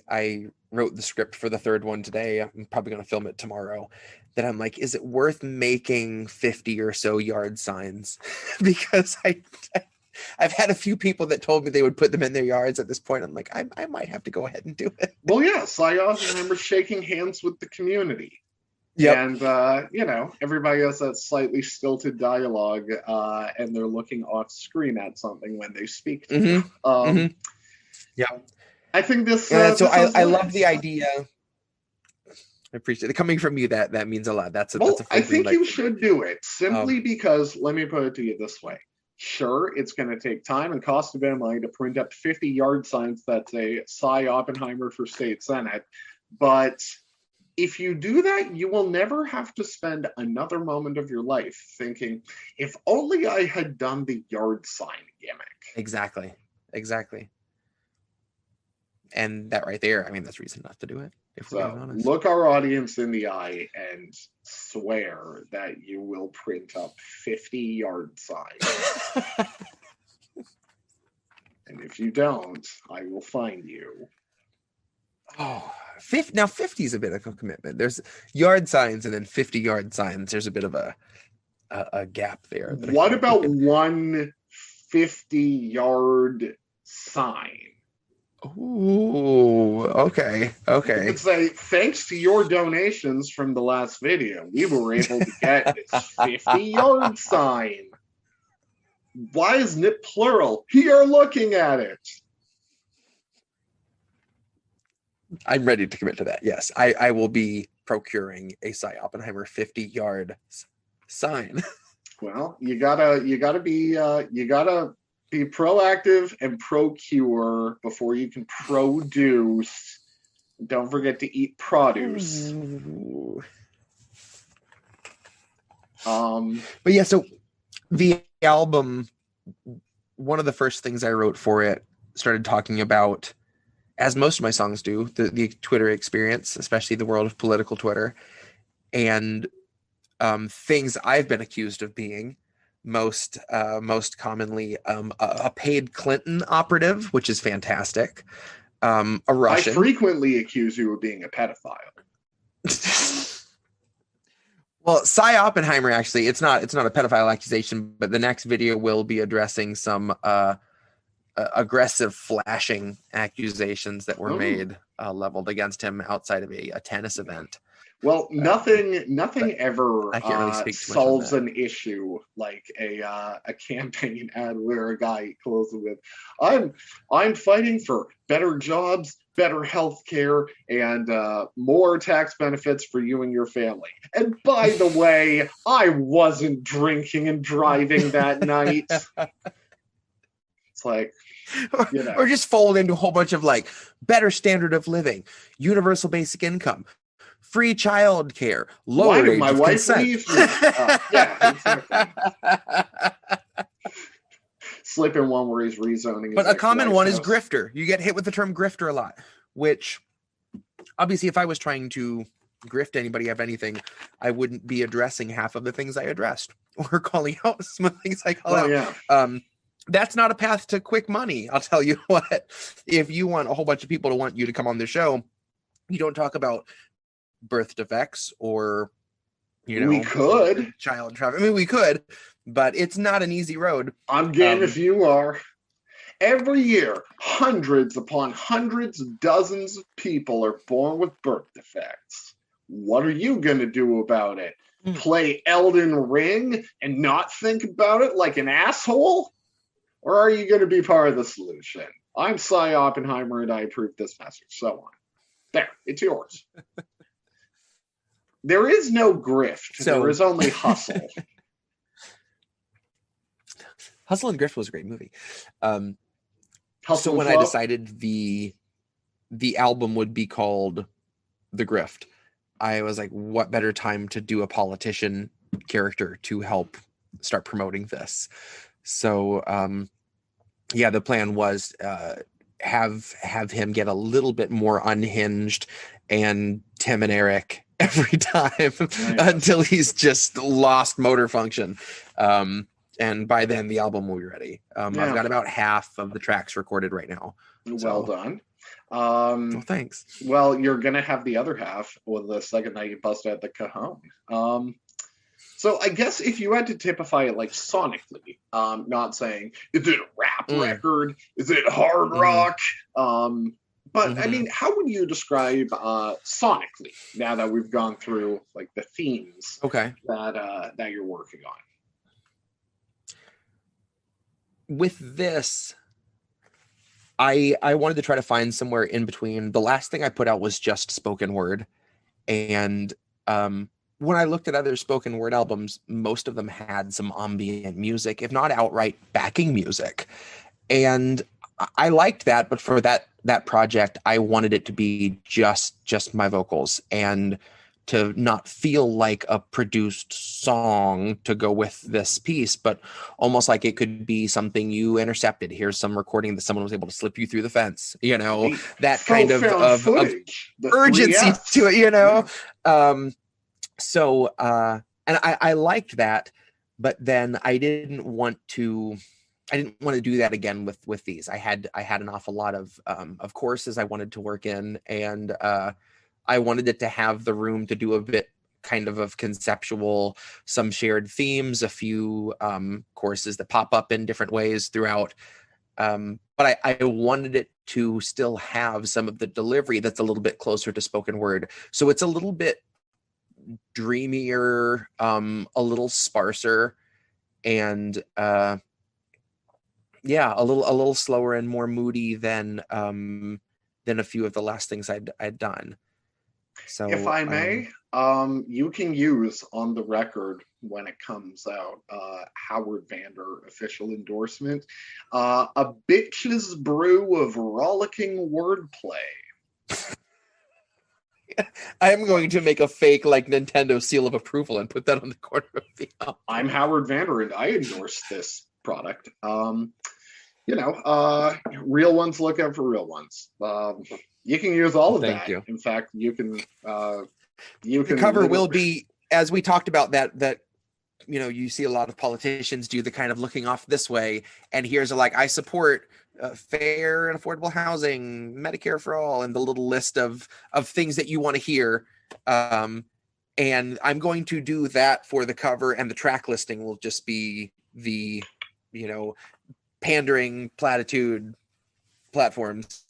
wrote the script for the third one today. I'm probably going to film it tomorrow. That I'm like, is it worth making 50 or so yard signs? Because I've had a few people that told me they would put them in their yards at this point. I'm like, I might have to go ahead and do it. Well, yes, I also remember shaking hands with the community. Yep. And, you know, everybody has that slightly stilted dialogue, and they're looking off screen at something when they speak to you. Yeah. I think this. So I love the idea. I appreciate it. Coming from you, that means a lot. That's a I think you should do it simply because, let me put it to you this way. Sure, it's going to take time and cost a bit of money to print up 50 yard signs that say Cy Oppenheimer for state senate, but if you do that, you will never have to spend another moment of your life thinking, if only I had done the yard sign gimmick. Exactly. And that right there, I mean, that's reason not to do it, if we're being honest. Look our audience in the eye and swear that you will print up 50 yard signs. And if you don't, I will find you. Oh, 50, now 50 is a bit of a commitment. There's yard signs and then 50 yard signs. There's a bit of a gap there. What about 150 yard sign? Ooh, okay. You could say, thanks to your donations from the last video, we were able to get this 50 yard sign. Why isn't it plural? Here, looking at it. I'm ready to commit to that. Yes, I will be procuring a Cy Oppenheimer 50 yard sign. Well, you gotta be proactive and procure before you can produce. Don't forget to eat produce. But yeah, so the album, one of the first things I wrote for it started talking about, as most of my songs do, the Twitter experience, especially the world of political Twitter, and things I've been accused of being, most commonly a paid Clinton operative, which is fantastic. A Russian. I frequently accuse you of being a pedophile. Well, Cy Oppenheimer, actually, it's not a pedophile accusation, but the next video will be addressing some aggressive flashing accusations that were made leveled against him outside of a tennis event. Well, nothing ever really solves an issue like a campaign ad where a guy closes with, "I'm fighting for better jobs, better health care, and more tax benefits for you and your family. And by the way, I wasn't drinking and driving that night." It's like, you know. Or just fold into a whole bunch of like better standard of living, universal basic income, free child care, lower age of consent. Leave me? Yeah, exactly. Slip in one where he's rezoning. But a common one is grifter. You get hit with the term grifter a lot, which obviously if I was trying to grift anybody of anything, I wouldn't be addressing half of the things I addressed or calling out some of the things I call out. Yeah. That's not a path to quick money. I'll tell you what, if you want a whole bunch of people to want you to come on the show, you don't talk about birth defects or, you know, we could child trafficking. I mean, we could, but it's not an easy road. I'm game if you are. Every year, hundreds upon hundreds, dozens of people are born with birth defects. What are you going to do about it? Play Elden Ring and not think about it like an asshole? Or are you going to be part of the solution? I'm Cy Oppenheimer and I approve this message. So on. There, it's yours. There is no grift. There is only hustle. Hustle and Grift was a great movie. So when I decided the album would be called The Grift, I was like, what better time to do a politician character to help start promoting this? So, yeah, the plan was have him get a little bit more unhinged and Tim and Eric every time until he's just lost motor function. And by then the album will be ready. I've got about half of the tracks recorded right now. Well done. Well, thanks. Well, you're gonna have the other half with the second night you bust out the cajon. So I guess if you had to typify it like sonically, not saying is it a rap record, is it hard rock, but I mean, how would you describe sonically now that we've gone through like the themes that you're working on? With this, I wanted to try to find somewhere in between. The last thing I put out was just spoken word, and when I looked at other spoken word albums, most of them had some ambient music, if not outright backing music. And I liked that, but for that project, I wanted it to be just my vocals and to not feel like a produced song to go with this piece, but almost like it could be something you intercepted. Here's some recording that someone was able to slip you through the fence, that kind of urgency to it, Yeah. So, and I liked that, but then I didn't want to do that again with these. I had an awful lot of courses I wanted to work in, and I wanted it to have the room to do a bit kind of conceptual, some shared themes, a few courses that pop up in different ways throughout. But I wanted it to still have some of the delivery that's a little bit closer to spoken word. So it's a little bit dreamier, a little sparser, and a little slower and more moody than a few of the last things I'd done. So if I may, you can use on the record when it comes out, Howard Vander official endorsement, a bitch's brew of rollicking wordplay. I am going to make a fake like Nintendo seal of approval and put that on the corner of the album. I'm Howard Vander and I endorse this product. Real ones look out for real ones. You can use all of that. Thank you. In fact, you can. The cover will be, as we talked about, that you see a lot of politicians do the kind of looking off this way, and here's I support fair and affordable housing, Medicare for all, and the little list of things that you want to hear. And I'm going to do that for the cover, and the track listing will just be the pandering platitude platforms.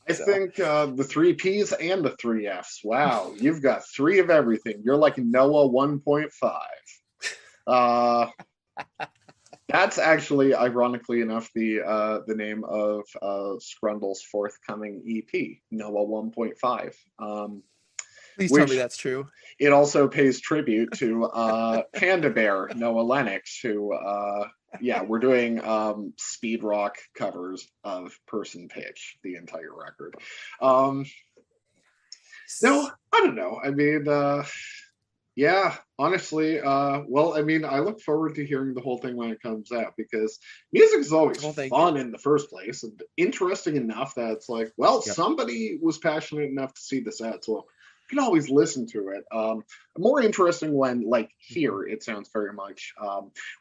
I think the 3 Ps and the 3 Fs. Wow, you've got 3 of everything. You're like Noah 1.5. That's actually, ironically enough, the name of Scrundle's forthcoming EP, Noah 1.5. Please tell me that's true. It also pays tribute to Panda Bear, Noah Lennox, who, we're doing speed rock covers of Person Pitch, the entire record. No, I don't know. I mean, honestly, I look forward to hearing the whole thing when it comes out, because music is always fun in the first place and interesting enough that it's like, somebody was passionate enough to see this out, so you can always listen to it. More interesting when, here, it sounds very much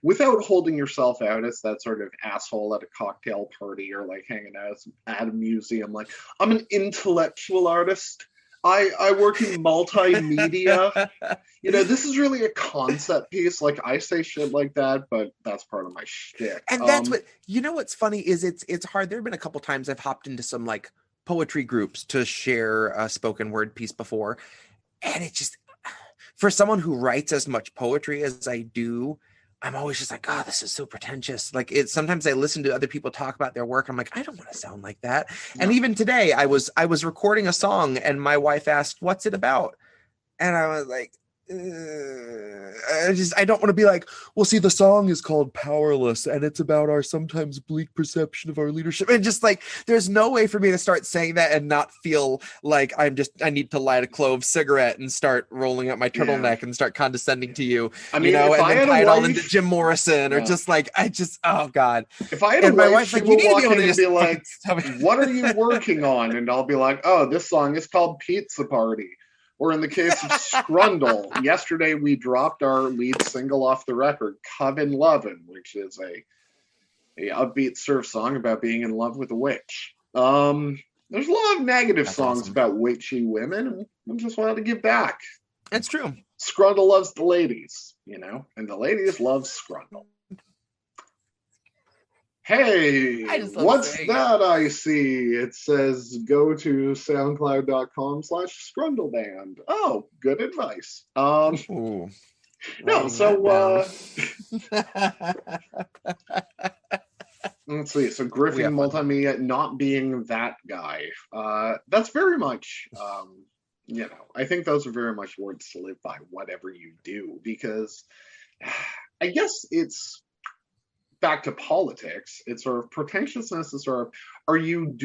without holding yourself out as that sort of asshole at a cocktail party or hanging out at a museum. I'm an intellectual artist. I work in multimedia. This is really a concept piece. I say shit like that, but that's part of my shtick. And that's what's funny is it's hard. There have been a couple times I've hopped into some poetry groups to share a spoken word piece before, and it just, for someone who writes as much poetry as I do, I'm always just this is so pretentious. Sometimes I listen to other people talk about their work, I'm like, I don't want to sound like that. No. And even today I was recording a song and my wife asked, what's it about? And I was like, I don't want to be like, well, see, the song is called Powerless and it's about our sometimes bleak perception of our leadership. And just there's no way for me to start saying that and not feel like I need to light a clove cigarette and start rolling up my turtleneck and start condescending to you. I mean, and then tie it all into Jim Morrison or oh God. If I had a wife, she will walk in and be like, what are you working on? And I'll be like, oh, this song is called Pizza Party. Or in the case of Scrundle, yesterday we dropped our lead single off the record, Coven Lovin', which is a upbeat surf song about being in love with a witch. There's a lot of negative That's songs awesome. about witchy women, and we just wanted to give back. That's true. Scrundle loves the ladies, and the ladies love Scrundle. Hey, I just love what's saying it. that I see? It says go to soundcloud.com/scrundleband. Oh, good advice. Ooh, No, writing that so down. let's see. So We Griffin have fun. Multimedia not being that guy. That's very much I think those are very much words to live by, whatever you do, because I guess it's back to politics. It's sort of pretentiousness is sort of are you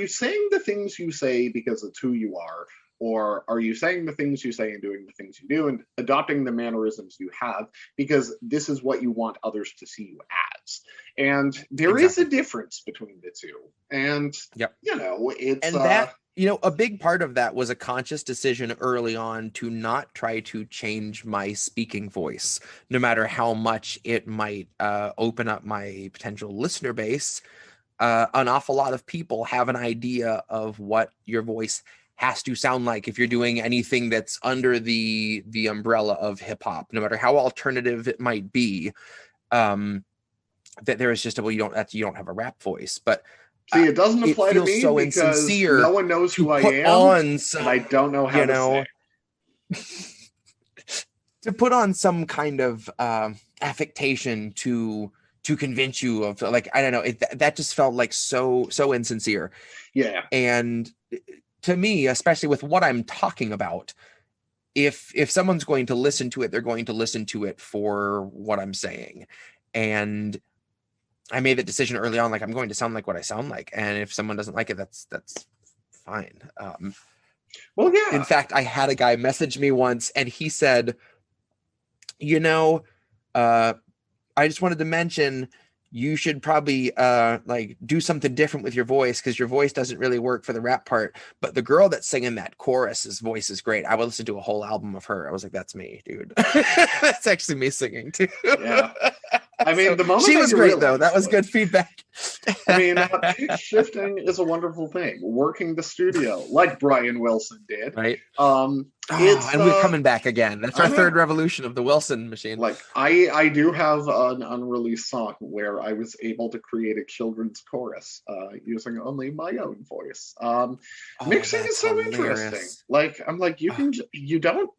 saying the things you say because it's who you are, or are you saying the things you say and doing the things you do and adopting the mannerisms you have because this is what you want others to see you as? And there is a Exactly. difference between the two. And Yep. it's And that, a big part of that was a conscious decision early on to not try to change my speaking voice, no matter how much it might open up my potential listener base. An awful lot of people have an idea of what your voice has to sound like if you're doing anything that's under the umbrella of hip hop, no matter how alternative it might be. That there is just you don't have a rap voice, but see, it doesn't it apply to feels me so because no insincere one knows to who I put am on and I some, don't know how you to sing. know, to put on some kind of affectation to convince you of, like, I don't know, that just felt like so insincere. Yeah. And to me, especially with what I'm talking about, if someone's going to listen to it, they're going to listen to it for what I'm saying. And I made that decision early on, like, I'm going to sound like what I sound like, and if someone doesn't like it, that's fine. Well, In yeah. fact, I had a guy message me once, and he said, you know, uh, I just wanted to mention you should probably like do something different with your voice, because your voice doesn't really work for the rap part, but the girl that's singing that chorus's voice is great. I would listen to a whole album of her. I was like, that's me, dude. That's actually me singing too. Yeah. I mean, So the moment she that was you great though. realize, That was like, good feedback. pitch shifting is a wonderful thing. Working the studio, like Brian Wilson did. Right. Um, Oh, it's and we're coming back again. That's I our third know. revolution of the Wilson machine. Like I do have an unreleased song where I was able to create a children's chorus using only my own voice. Oh, Mixing that's is so interesting. hilarious. Like I'm like you Oh, can you don't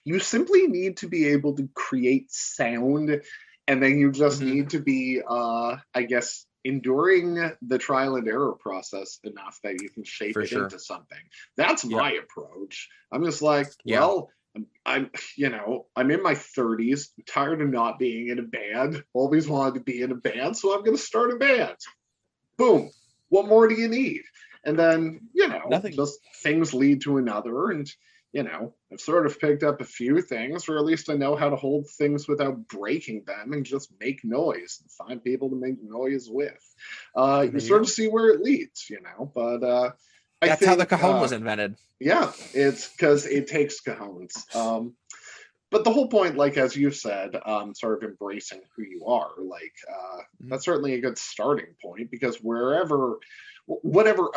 you simply need to be able to create sound, and then you just mhm. need to be I guess enduring the trial and error process enough that you can shape For it sure. into something. That's Yep. my approach. I'm just like, Yeah. well, I'm I'm in my 30s, tired of not being in a band, always wanted to be in a band, so I'm going to start a band. Boom. What more do you need? And then, Nothing. just things lead to another. And, I've sort of picked up a few things, or at least I know how to hold things without breaking them and just make noise and find people to make noise with. You There you sort of go. see where it leads, but I That's how the think cajon was invented. yeah, it's because it takes cajones. But the whole point, like as you said, sort of embracing who you are, like Mhm. that's certainly a good starting point because whatever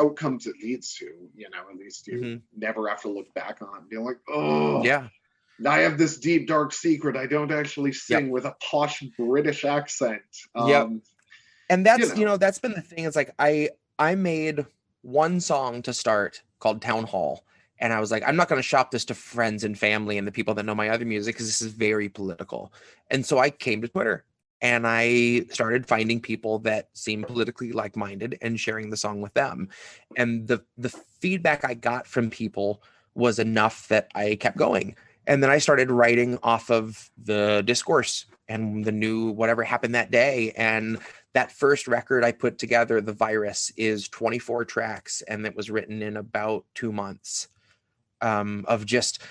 outcomes it leads to, at least you Mhm. never have to look back on and be like, oh, Yeah. I have this deep dark secret. I don't actually Yep. sing with a posh British accent. Yep. And You that's, know, that's been the thing. It's like I made one song to start called Town Hall. And I was like, I'm not going to shop this to friends and family and the people that know my other music because this is very political. And so I came to Twitter and I started finding people that seemed politically like-minded and sharing the song with them. And the feedback I got from people was enough that I kept going. And then I started writing off of the discourse and the new whatever happened that day. And that first record I put together, The Virus, is 24 tracks, and it was written in about 2 months of just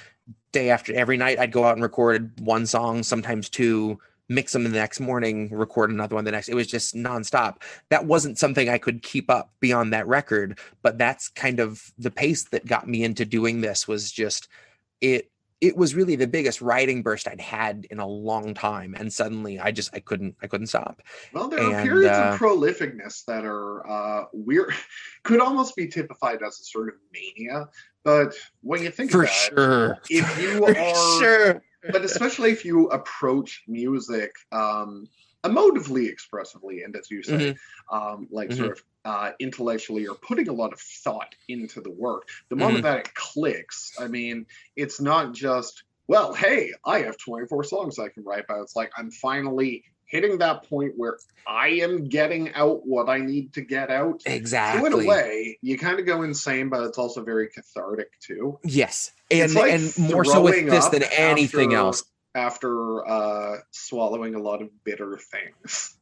day after every night. I'd go out and record one song, sometimes two, mix them the next morning, record another one the next. It was just nonstop. That wasn't something I could keep up beyond that record, but that's kind of the pace that got me into doing this. Was just it it was really the biggest writing burst I'd had in a long time, and suddenly I couldn't stop. Well, there are And periods of prolificness that are weird, could almost be typified as a sort of mania. But when you think for about sure, it, if you for are, sure, but especially if you approach music emotively, expressively, and as you say, like sort of intellectually, or putting a lot of thought into the work, the moment that it clicks, I mean, it's not just, well, hey, I have 24 songs I can write about. It's like I'm finally hitting that point where I am getting out what I need to get out. exactly. So in a way, you kind of go insane, but it's also very cathartic too. Yes, and it's like and more so with this than anything else. After swallowing a lot of bitter things.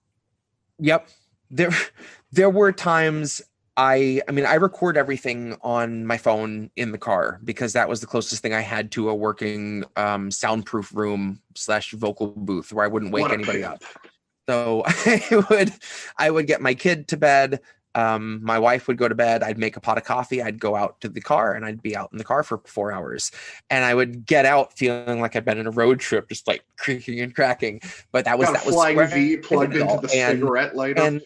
Yep. There were times I record everything on my phone in the car because that was the closest thing I had to a working soundproof room / vocal booth where I wouldn't wake anybody up. So I would get my kid to bed. My wife would go to bed. I'd make a pot of coffee. I'd go out to the car and I'd be out in the car for 4 hours. And I would get out feeling like I'd been in a road trip, just like creaking and cracking. But that was flying V plugged into the cigarette lighter.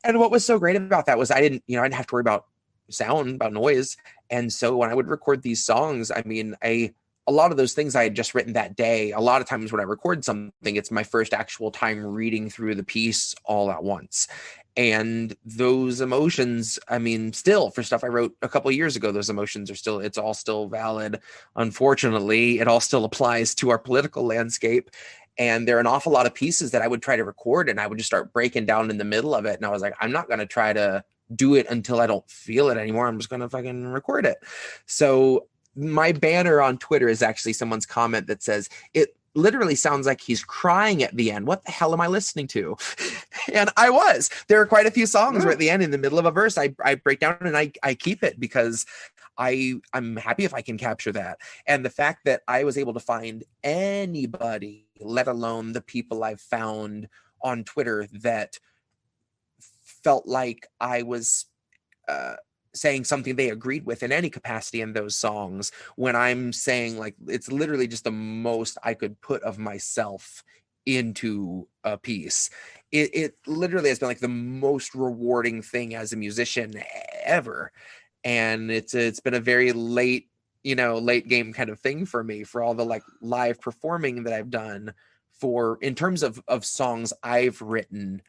And what was so great about that was I didn't have to worry about sound, about noise. And so when I would record these songs, I mean, a lot of those things I had just written that day, a lot of times when I record something, it's my first actual time reading through the piece all at once. And those emotions, I mean, still for stuff I wrote a couple of years ago, those emotions are still, it's all still valid. Unfortunately, it all still applies to our political landscape. And there are an awful lot of pieces that I would try to record and I would just start breaking down in the middle of it. And I was like, I'm not going to try to do it until I don't feel it anymore. I'm just going to fucking record it. So my banner on Twitter is actually someone's comment that says, it literally sounds like he's crying at the end. What the hell am I listening to? And I was. There are quite a few songs where at the end, in the middle of a verse, I break down and I keep it because I'm happy if I can capture that. And the fact that I was able to find anybody, let alone the people I've found on Twitter, that felt like I was saying something they agreed with in any capacity in those songs, when I'm saying, like, it's literally just the most I could put of myself into a piece. It literally has been like the most rewarding thing as a musician ever. And it's been a very late game kind of thing for me, for all the like live performing that I've done for, in terms of songs I've written.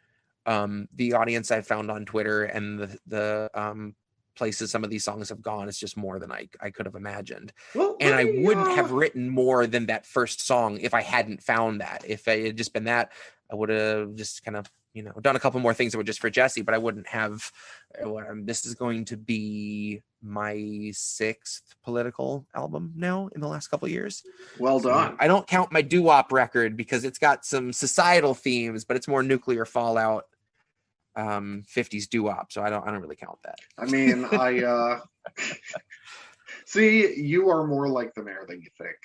The audience I've found on Twitter and the places some of these songs have gone, it's just more than I could have imagined. Well, and I wouldn't have written more than that first song if I hadn't found that. If it had just been that, I would have just kind of done a couple more things that were just for Jesse, but I wouldn't have. This is going to be my 6th political album now in the last couple of years. Well done. So I don't count my doo-wop record because it's got some societal themes, but it's more nuclear fallout, 50s doo-wop, so I don't really count that. I mean, I see, you are more like the mayor than you think.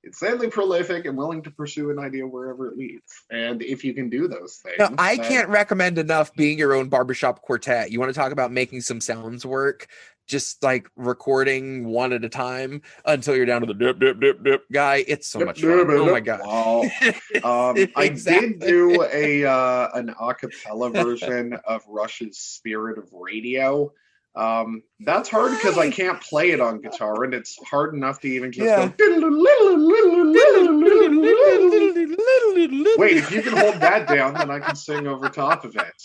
Insanely prolific and willing to pursue an idea wherever it leads. And if you can do those things, now, I can't recommend enough being your own barbershop quartet. You want to talk about making some sounds work? Just like recording one at a time until you're down to the dip dip dip dip guy. It's so much fun. Oh my god! Wow. I did do an a cappella version of Rush's "Spirit of Radio." That's hard because I can't play it on guitar, and it's hard enough to even just go. Wait, if you can hold that down, then I can sing over top of it.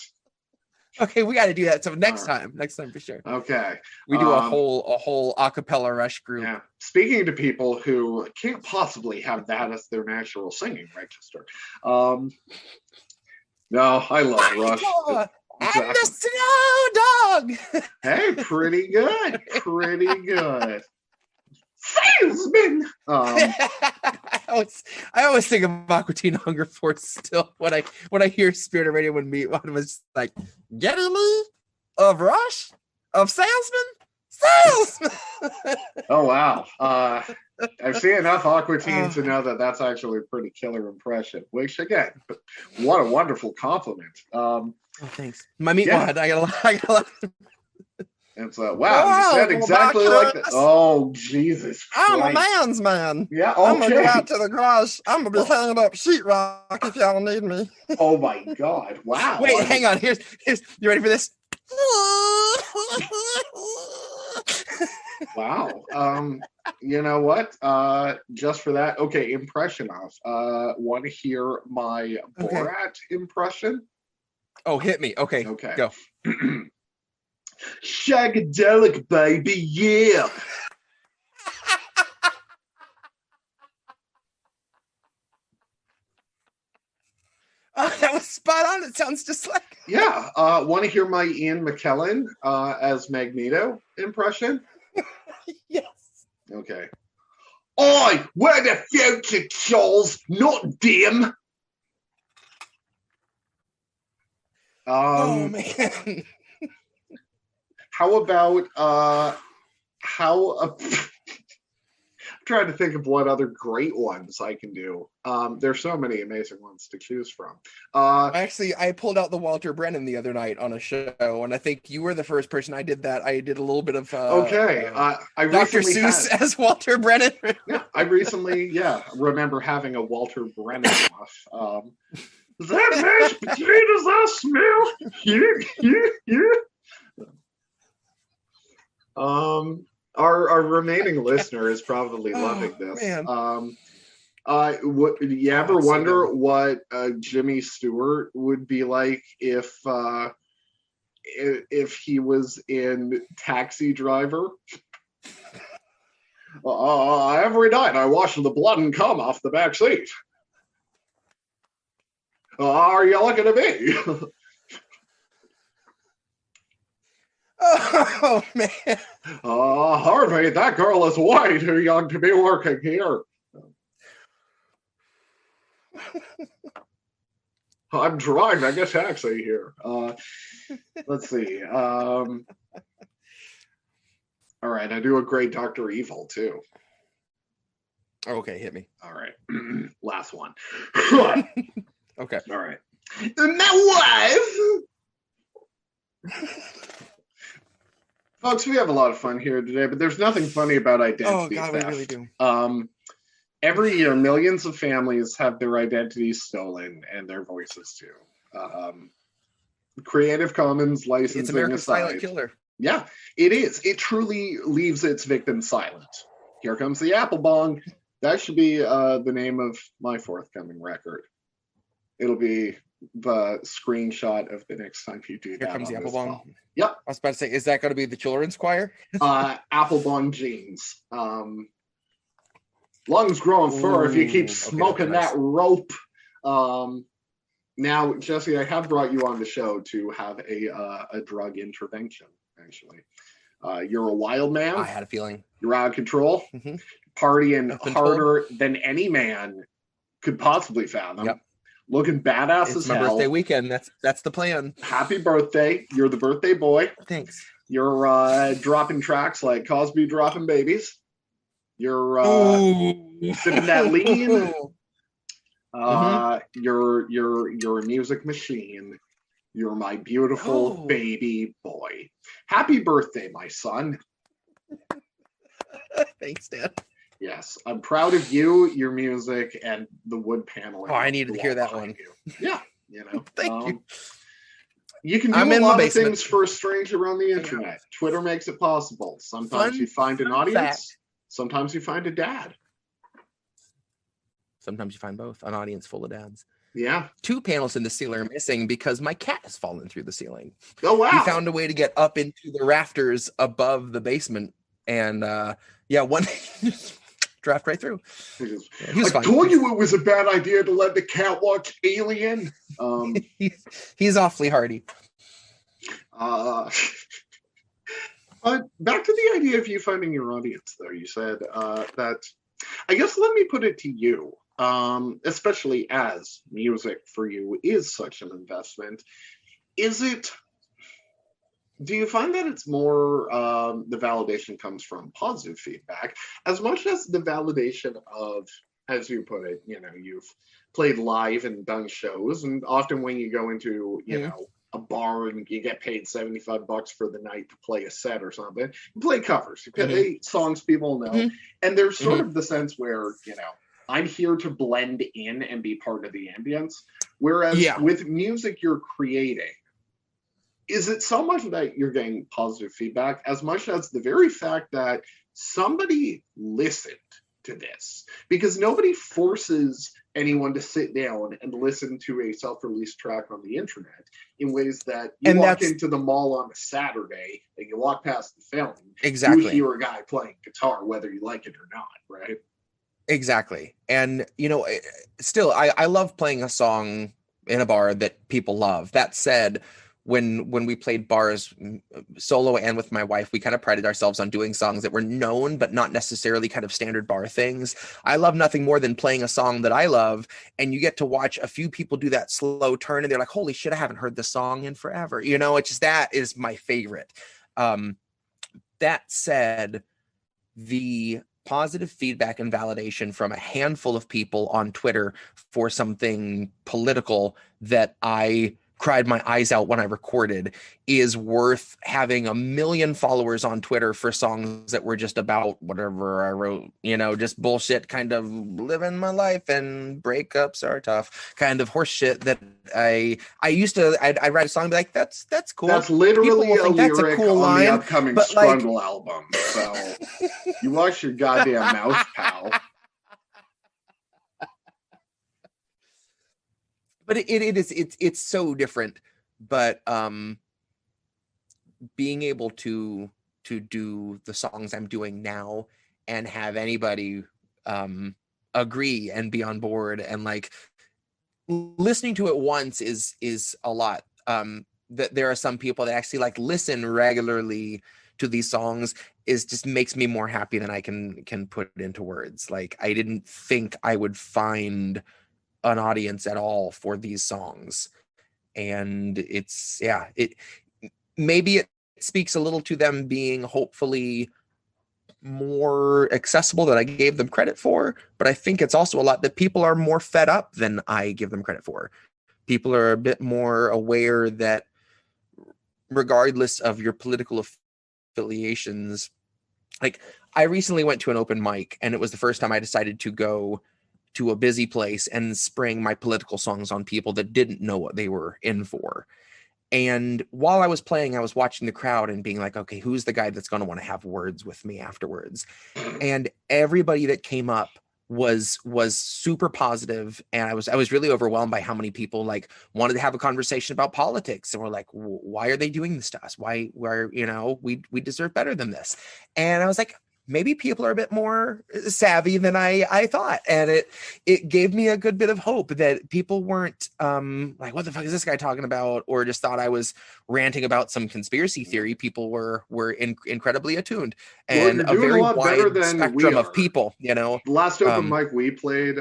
Okay, we got to do that. So next time for sure. Okay, we do a whole a cappella Rush group. Yeah. Speaking to people who can't possibly have that as their natural singing register. No, I love Rush. And the snow dog. Hey, pretty good. Salesman. I always think of Aqua Teen Hunger Force still when I hear Spirit of Radio when one was like, getting me of Rush of Salesman. Oh wow. I've seen enough Aqua Teen to know that that's actually a pretty killer impression, which again, what a wonderful compliment. Thanks. My meatwad. I got a lot. It's wow, you said exactly like that. Oh, Jesus I'm a Christ. man's man. Yeah, I'm gonna go okay. out to the garage. I'm gonna be hanging up sheetrock if y'all need me. Oh my God! Wow. Wait, hang on. Here's. You ready for this? Wow. You know what? Just for that, okay. Impression off. Want to hear my Borat impression? Oh, hit me. Okay. Okay. Go. Shagadelic, baby, yeah. Oh, that was spot on. It sounds just like. Yeah. Want to hear my Ian McKellen as Magneto impression? Yes. Okay. Oi, we're the future, Charles, not dim. Oh man. How about I'm trying to think of what other great ones I can do. There's so many amazing ones to choose from. Actually, I pulled out the Walter Brennan the other night on a show, and I think you were the first person I did that. I did a little bit of okay. I Dr. recently Seuss as Walter Brennan. Yeah, I recently remember having a Walter Brennan off. That mashed potatoes I smell. Our remaining listener is probably loving this. Man. Do you ever wonder what Jimmy Stewart would be like if he was in Taxi Driver? Every night I wash the blood and cum off the back seat. Are you looking at me? Oh man. Harvey, that girl is way too young to be working here. I'm driving a taxi here. Let's see. All right, I do a great Dr. Evil too. Okay, hit me. All right, last one. Okay. All right. My wife. Folks, we have a lot of fun here today, but there's nothing funny about identity theft. We really do. Every year, millions of families have their identities stolen and their voices too. Creative Commons licensing It's America's aside, silent killer. Yeah, it is. It truly leaves its victims silent. Here comes the apple bong. That should be the name of my forthcoming record. It'll be the screenshot of the next time you do Here that. Comes the apple bong. Yep. I was about to say, is that going to be the children's choir? Apple bong jeans. Lungs growing fur if you keep smoking that rope. Now, Jesse, I have brought you on the show to have a drug intervention, actually. You're a wild man. I had a feeling. You're out of control. Mm-hmm. Partying harder than any man could possibly fathom. Yep. Looking badass as hell. It's my birthday weekend. That's the plan. Happy birthday. You're the birthday boy. Thanks. You're dropping tracks like Cosby dropping babies. You're sipping that lean. You're a music machine. You're my beautiful baby boy. Happy birthday, my son. Thanks, Dad. Yes, I'm proud of you, your music, and the wood paneling. Oh, I needed to hear that one. Yeah, you know. Thank you. You can do a lot of things for a stranger on the internet. Twitter makes it possible. Sometimes you find an audience. Sometimes you find a dad. Sometimes you find both. An audience full of dads. Yeah. 2 panels in the ceiling are missing because my cat has fallen through the ceiling. Oh, wow. He found a way to get up into the rafters above the basement. And one draft right through. I told you it was a bad idea to let the cat watch Alien. He's awfully hardy. Back to the idea of you finding your audience, though. You said that, I guess let me put it to you, especially as music for you is such an investment. Do you find that it's more the validation comes from positive feedback as much as the validation of, as you put it, you've played live and done shows, and often when you go into, a bar and you get paid $75 for the night to play a set or something. You play covers, you play songs people know, and there's sort of the sense where, you know, I'm here to blend in and be part of the ambience. Whereas with music you're creating, is it so much that you're getting positive feedback as much as the very fact that somebody listened to this? Because nobody forces anyone to sit down and listen to a self-released track on the internet in ways that you walk into the mall on a Saturday and you walk past the film. Exactly. You hear a guy playing guitar, whether you like it or not, right? Exactly. And, you know, still, I love playing a song in a bar that people love. That said, when we played bars solo and with my wife, we kind of prided ourselves on doing songs that were known, but not necessarily kind of standard bar things. I love nothing more than playing a song that I love, and you get to watch a few people do that slow turn, and they're like, holy shit, I haven't heard this song in forever. You know, it's just, that is my favorite. That said, the positive feedback and validation from a handful of people on Twitter for something political that I cried my eyes out when I recorded is worth having 1 million followers on Twitter for songs that were just about whatever I wrote, you know, just bullshit, kind of living my life and breakups are tough kind of horse shit that I used to, I'd write a song and be like, that's cool. That's literally a think that's lyric a cool on line, the upcoming but Strundle album. So you watch your goddamn mouth, pal. But it's so different. But being able to do the songs I'm doing now and have anybody agree and be on board, and like listening to it once is a lot. That there are some people that actually like listen regularly to these songs is just makes me more happy than I can put it into words. Like, I didn't think I would find an audience at all for these songs, and it's it maybe it speaks a little to them being hopefully more accessible than I gave them credit for, but I think it's also a lot that people are more fed up than I give them credit for. People are a bit more aware that regardless of your political affiliations, like, I recently went to an open mic, and it was the first time I decided to go to a busy place and spring my political songs on people that didn't know what they were in for. And while I was playing, I was watching the crowd and being like, okay, who's the guy that's going to want to have words with me afterwards? And everybody that came up was super positive, and I was really overwhelmed by how many people like wanted to have a conversation about politics, and were like, why are they doing this to us? Why you know, we deserve better than this. And I was like, maybe people are a bit more savvy than I thought. And it gave me a good bit of hope that people weren't like, what the fuck is this guy talking about? Or just thought I was ranting about some conspiracy theory. People were incredibly attuned, and you're a very a lot better wide than spectrum we of are. people, you know. The last open mic we played,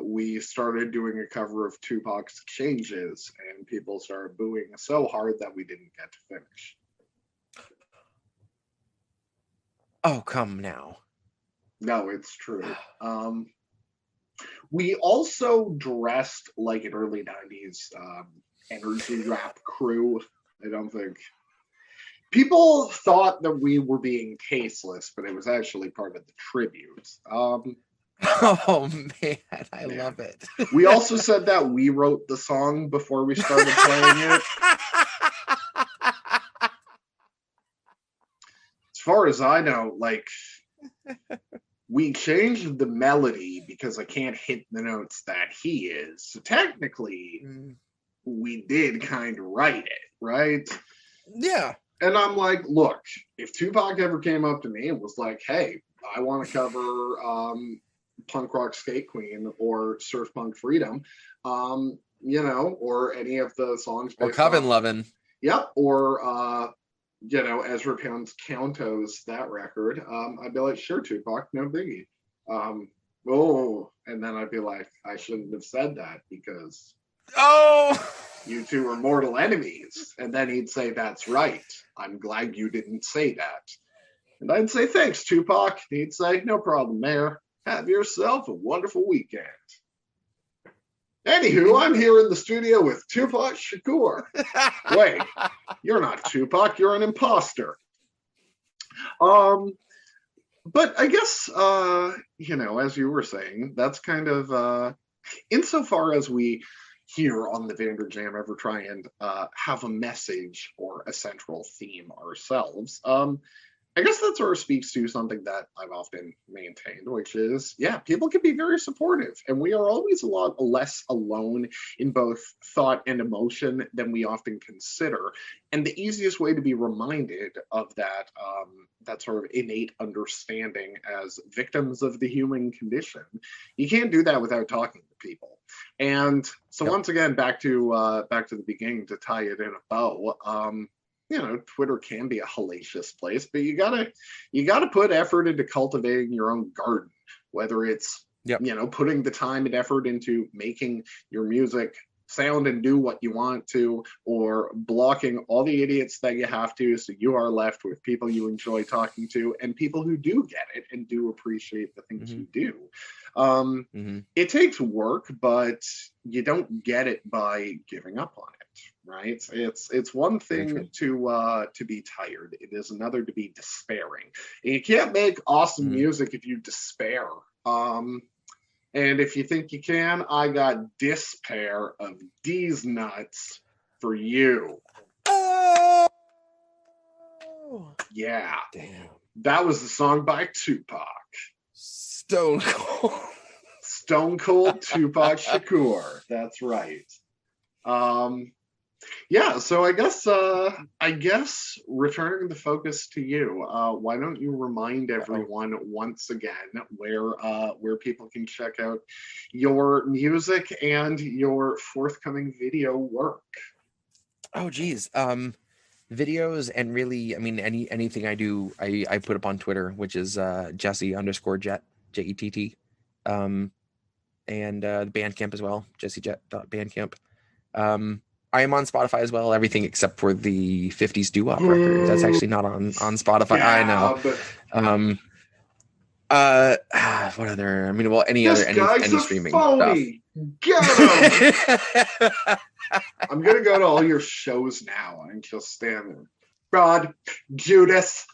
we started doing a cover of Tupac's Changes, and people started booing so hard that we didn't get to finish. Oh, come now. No, it's true. We also dressed like an early 90s energy rap crew. I don't think people thought that we were being tasteless, but it was actually part of the tribute. Oh man, I love it. We also said that we wrote the song before we started playing it. As far as I know, like, we changed the melody because I can't hit the notes that he is. So technically, we did kind of write it, right? Yeah. And I'm like, look, if Tupac ever came up to me and was like, hey, I want to cover Punk Rock Skate Queen or Surf Punk Freedom, you know, or any of the songs. Or Coven Lovin'. Yep. Or, you know, Ezra Pound's Countos, that record, I'd be like, sure, Tupac, no biggie. And then I'd be like, I shouldn't have said that because you two are mortal enemies. And then he'd say, that's right. I'm glad you didn't say that. And I'd say, thanks, Tupac. And he'd say, no problem, Mayor. Have yourself a wonderful weekend. Anywho, I'm here in the studio with Tupac Shakur. Wait, you're not Tupac, you're an imposter. But I guess, as you were saying, that's kind of, insofar as we here on the Vander Jam ever try and have a message or a central theme ourselves, I guess that sort of speaks to something that I've often maintained, which is, yeah, people can be very supportive, and we are always a lot less alone in both thought and emotion than we often consider. And the easiest way to be reminded of that sort of innate understanding as victims of the human condition, you can't do that without talking to people. And so once again, back to the beginning to tie it in a bow. Twitter can be a hellacious place, but you gotta put effort into cultivating your own garden, whether it's putting the time and effort into making your music sound and do what you want to, or blocking all the idiots that you have to, so you are left with people you enjoy talking to and people who do get it and do appreciate the things you do. It takes work, but you don't get it by giving up on it. Right? It's one thing to be tired. It is another to be despairing. And you can't make awesome music if you despair. And if you think you can, I got this pair of these nuts for you. Oh, yeah. Damn. That was the song by Tupac. Stone Cold. Stone Cold Tupac Shakur. That's right. Yeah, so I guess returning the focus to you, why don't you remind everyone once again where people can check out your music and your forthcoming video work? Oh geez. Videos and really, I mean, anything I do, I put up on Twitter, which is Jesse_Jett, Jett. And the Bandcamp as well, jessejett.bandcamp. I am on Spotify as well, everything except for the 50s doo-wop record. That's actually not on Spotify. I know. What other? I mean, well, any streaming phony. Stuff. Get him! I'm gonna go to all your shows now and just stand there. God, Judas.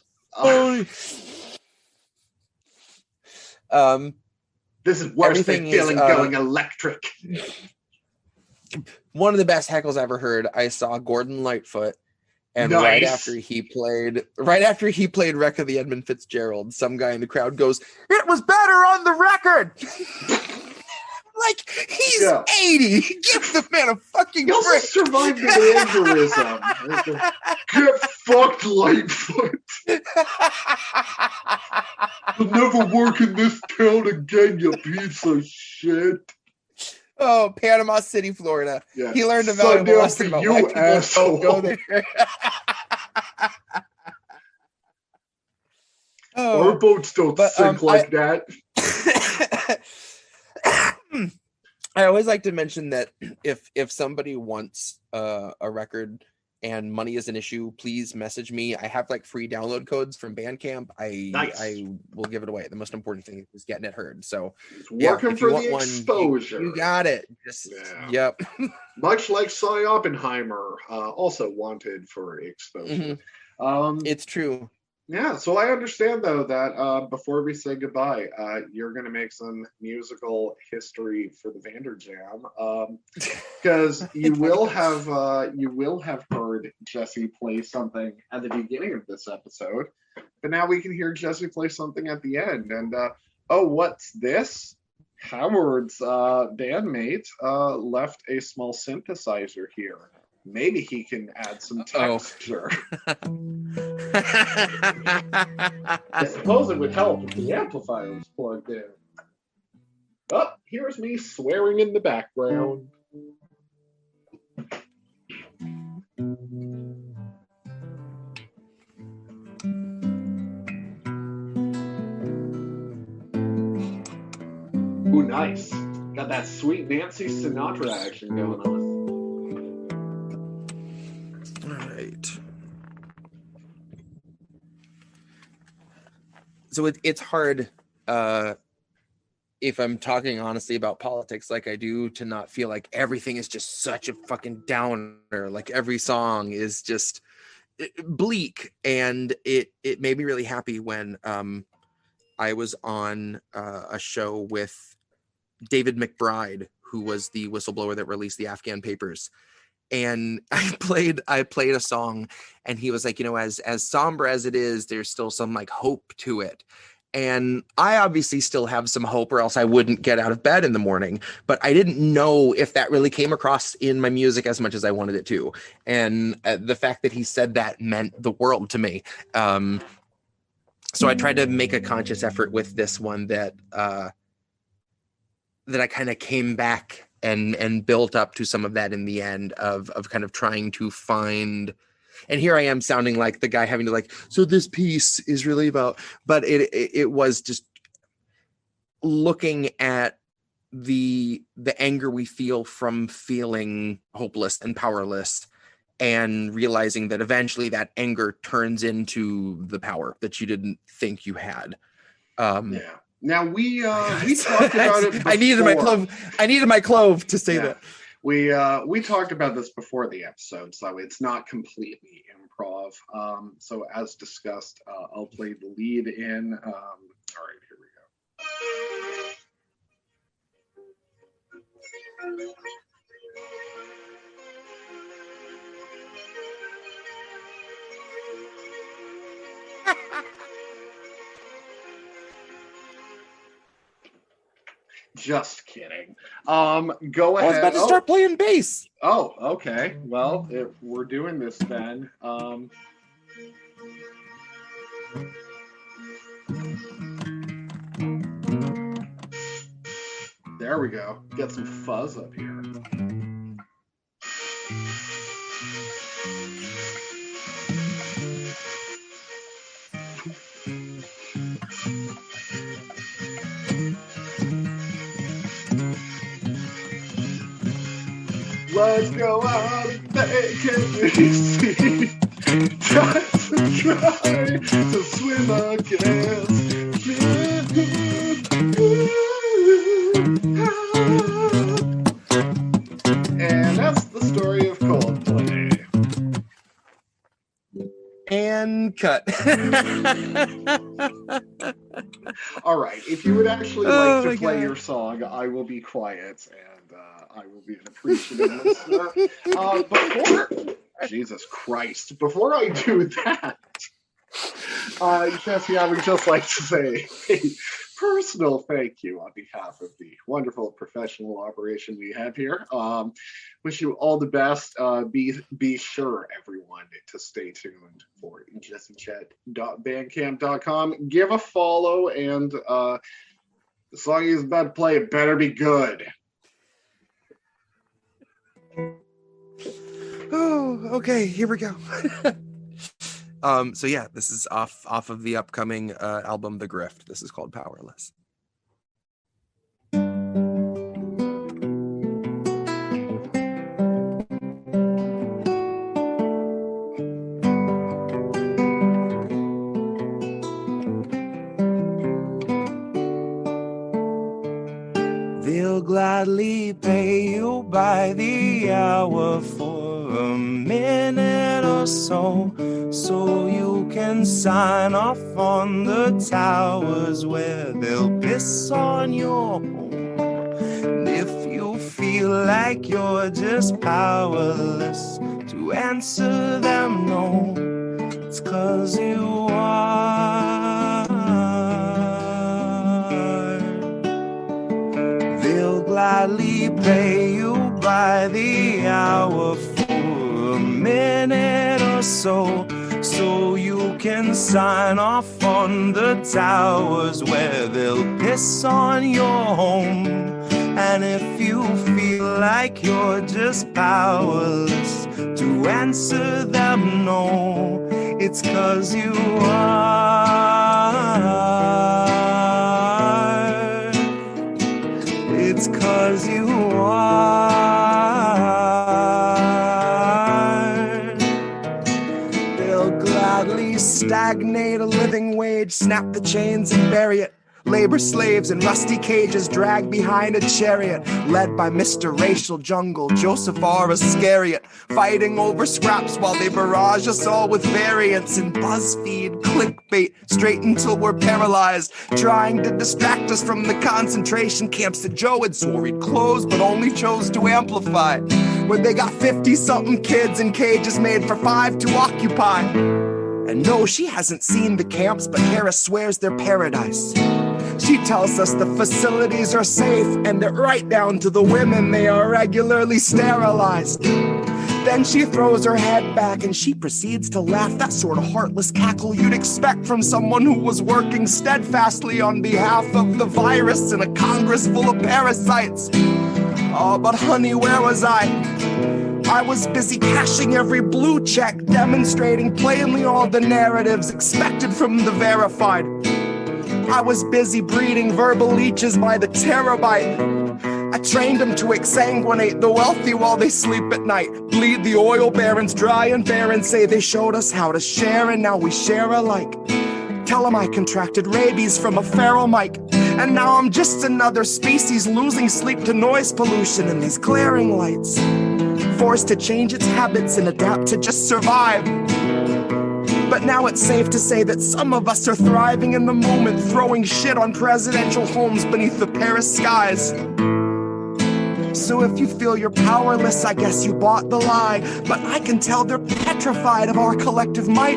This is worse than feeling going electric. One of the best heckles I ever heard. I saw Gordon Lightfoot, and right after he played "Wreck of the Edmund Fitzgerald," some guy in the crowd goes, "It was better on the record." Like, he's 80. Give the man a fucking break. He also survived an aneurysm. Get fucked, Lightfoot. You'll never work in this town again, you piece of shit. Oh, Panama City, Florida. Yeah. He learned a valuable lesson about why people don't go there. Our boats don't sink like that. I always like to mention that if somebody wants a record and money is an issue, please message me. I have like free download codes from Bandcamp. I will give it away. The most important thing is getting it heard. So working for the exposure. You got it. Yep. Much like Cy Oppenheimer, also wanted for exposure. It's true. Yeah, so I understand though that before we say goodbye, you're going to make some musical history for the Vander Jam, because you will have heard Jesse play something at the beginning of this episode, but now we can hear Jesse play something at the end. And what's this? Howard's bandmate left a small synthesizer here. Maybe he can add some texture. I suppose it would help if the amplifier was plugged in. Oh, here's me swearing in the background. Ooh, nice. Got that sweet Nancy Sinatra action going on. So it's hard if I'm talking honestly about politics like I do, to not feel like everything is just such a fucking downer, like every song is just bleak. And it made me really happy when I was on a show with David McBride, who was the whistleblower that released the Afghan papers. And I played a song, and he was like, as somber as it is, there's still some like hope to it. And I obviously still have some hope, or else I wouldn't get out of bed in the morning. But I didn't know if that really came across in my music as much as I wanted it to. And the fact that he said that meant the world to me. So I tried to make a conscious effort with this one that I kind of came back and built up to some of that in the end of kind of trying to find. And here I am sounding like the guy having to like, so this piece is really about, but it was just looking at the anger we feel from feeling hopeless and powerless, and realizing that eventually that anger turns into the power that you didn't think you had. Yeah. Now we talked about it before. I needed my clove to say that. We talked about this before the episode, so it's not completely improv. So as discussed, I'll play the lead in. All right, here we go. Just kidding. Go ahead. I was about to start playing bass. Oh, okay. Well, if we're doing this then. There we go. Get some fuzz up here. Let's go out and make it easy. Just try to swim against. And that's the story of Coldplay. And cut. All right. If you would actually like to play your song, I will be quiet and I will be an appreciative listener. Jesus Christ, before I do that, Jesse, I would just like to say a personal thank you on behalf of the wonderful professional operation we have here. Wish you all the best. Be sure, everyone, to stay tuned for jessejett.bandcamp.com. Give a follow, and the song he's about to play, it better be good. Oh, okay, here we go. So yeah, this is off of the upcoming album The Grift. This is called Powerless. They'll gladly pay you by the hour for a minute or so you can sign off on the towers where they'll piss on your home. And if you feel like you're just powerless to answer them, no, it's 'cause you are. They'll gladly pay you by the hour for a minute or so you can sign off on the towers where they'll piss on your home. And if you feel like you're just powerless to answer them, no, it's 'cause you are. It's 'cause you are. They'll gladly stagnate a living wage, snap the chains and bury it Labor slaves in rusty cages dragged behind a chariot, led by Mr. Racial Jungle, Joseph R. Iscariot, fighting over scraps while they barrage us all with variants in BuzzFeed, clickbait, straight until we're paralyzed, trying to distract us from the concentration camps that Joe had swore he'd close but only chose to amplify, where they got 50-something kids in cages made for 5 to occupy. And no, she hasn't seen the camps, but Harris swears they're paradise. She tells us the facilities are safe, and that right down to the women, they are regularly sterilized. Then she throws her head back and she proceeds to laugh, that sort of heartless cackle you'd expect from someone who was working steadfastly on behalf of the virus in a Congress full of parasites. Oh, but honey, where was I? I was busy cashing every blue check, demonstrating plainly all the narratives expected from the verified. I was busy breeding verbal leeches by the terabyte. I trained them to exsanguinate the wealthy while they sleep at night, bleed the oil barons dry and barren, say they showed us how to share and now we share alike. Tell them I contracted rabies from a feral mike, and now I'm just another species losing sleep to noise pollution and these glaring lights, forced to change its habits and adapt to just survive. But now it's safe to say that some of us are thriving in the moment, throwing shit on presidential homes beneath the Paris skies. So if you feel you're powerless, I guess you bought the lie. But I can tell they're petrified of our collective might.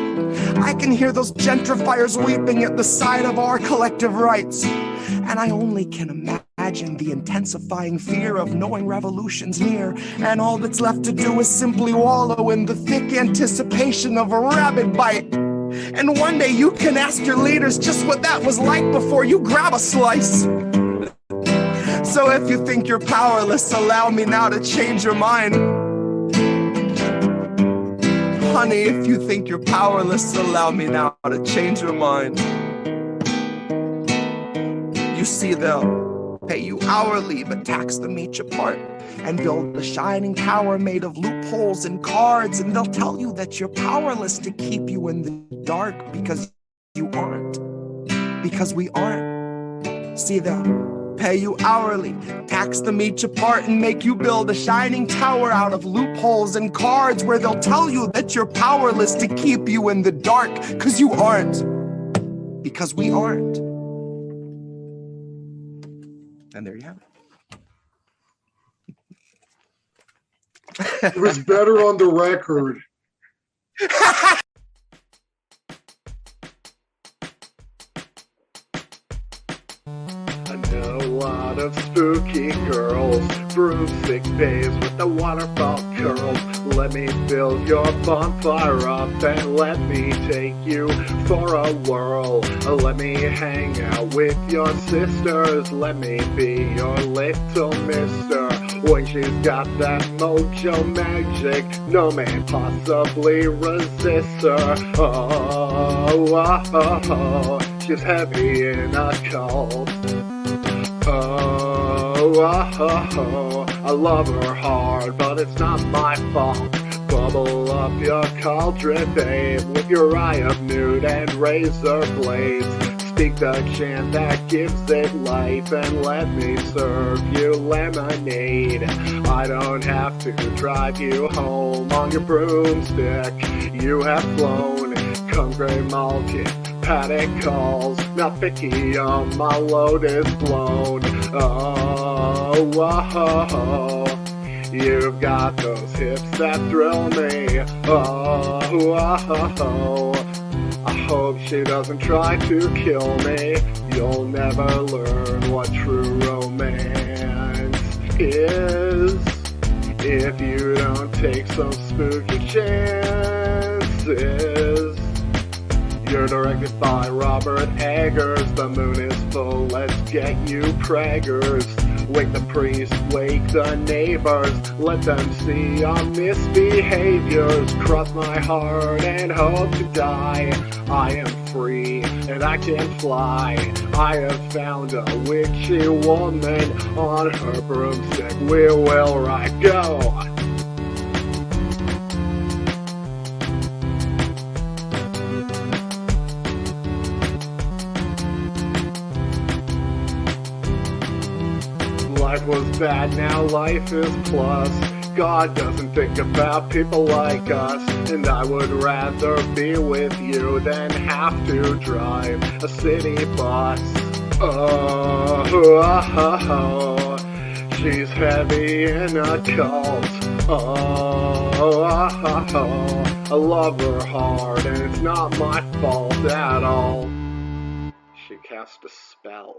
I can hear those gentrifiers weeping at the sight of our collective rights. And I only can imagine the intensifying fear of knowing revolution's near, and all that's left to do is simply wallow in the thick anticipation of a rabid bite. And one day you can ask your leaders just what that was like before you grab a slice. So if you think you're powerless, allow me now to change your mind. Honey, if you think you're powerless, allow me now to change your mind. You see, they'll pay you hourly, but tax them each apart, and build a shining tower made of loopholes and cards, and they'll tell you that you're powerless to keep you in the dark because you aren't. Because we aren't. See, they'll pay you hourly, tax them each apart, and make you build a shining tower out of loopholes and cards, where they'll tell you that you're powerless to keep you in the dark because you aren't. Because we aren't. And there you have it. It was better on the record. I know a lot of spooky girls, broomstick bays with the waterfall curls. Let me fill your bonfire up and let me take you for a whirl. Let me hang out with your sisters, let me be your little mister. When she's got that mojo magic, no man possibly resists her. Oh, she's heavy in a cult. Oh, I love her hard, but it's not my fault. Bubble up your cauldron, babe, with your eye of nude and razor blades. Speak the chant that gives it life, and let me serve you lemonade. I don't have to drive you home on your broomstick. You have flown, come gray malkin, paddock calls, not picky on my load is blown. Oh, you've got those hips that thrill me. Oh, I hope she doesn't try to kill me. You'll never learn what true romance is if you don't take some spooky chances. You're directed by Robert Eggers. The moon is full, let's get you preggers. Wake the priest, wake the neighbors, let them see our misbehaviors. Cross my heart and hope to die. I am free and I can fly. I have found a witchy woman, on her broomstick we will ride. Go! life was bad, now life is plus. God doesn't think about people like us, and I would rather be with you than have to drive a city bus. Oh, she's heavy in a cult. Oh, I love her hard, and it's not my fault at all. She cast a spell.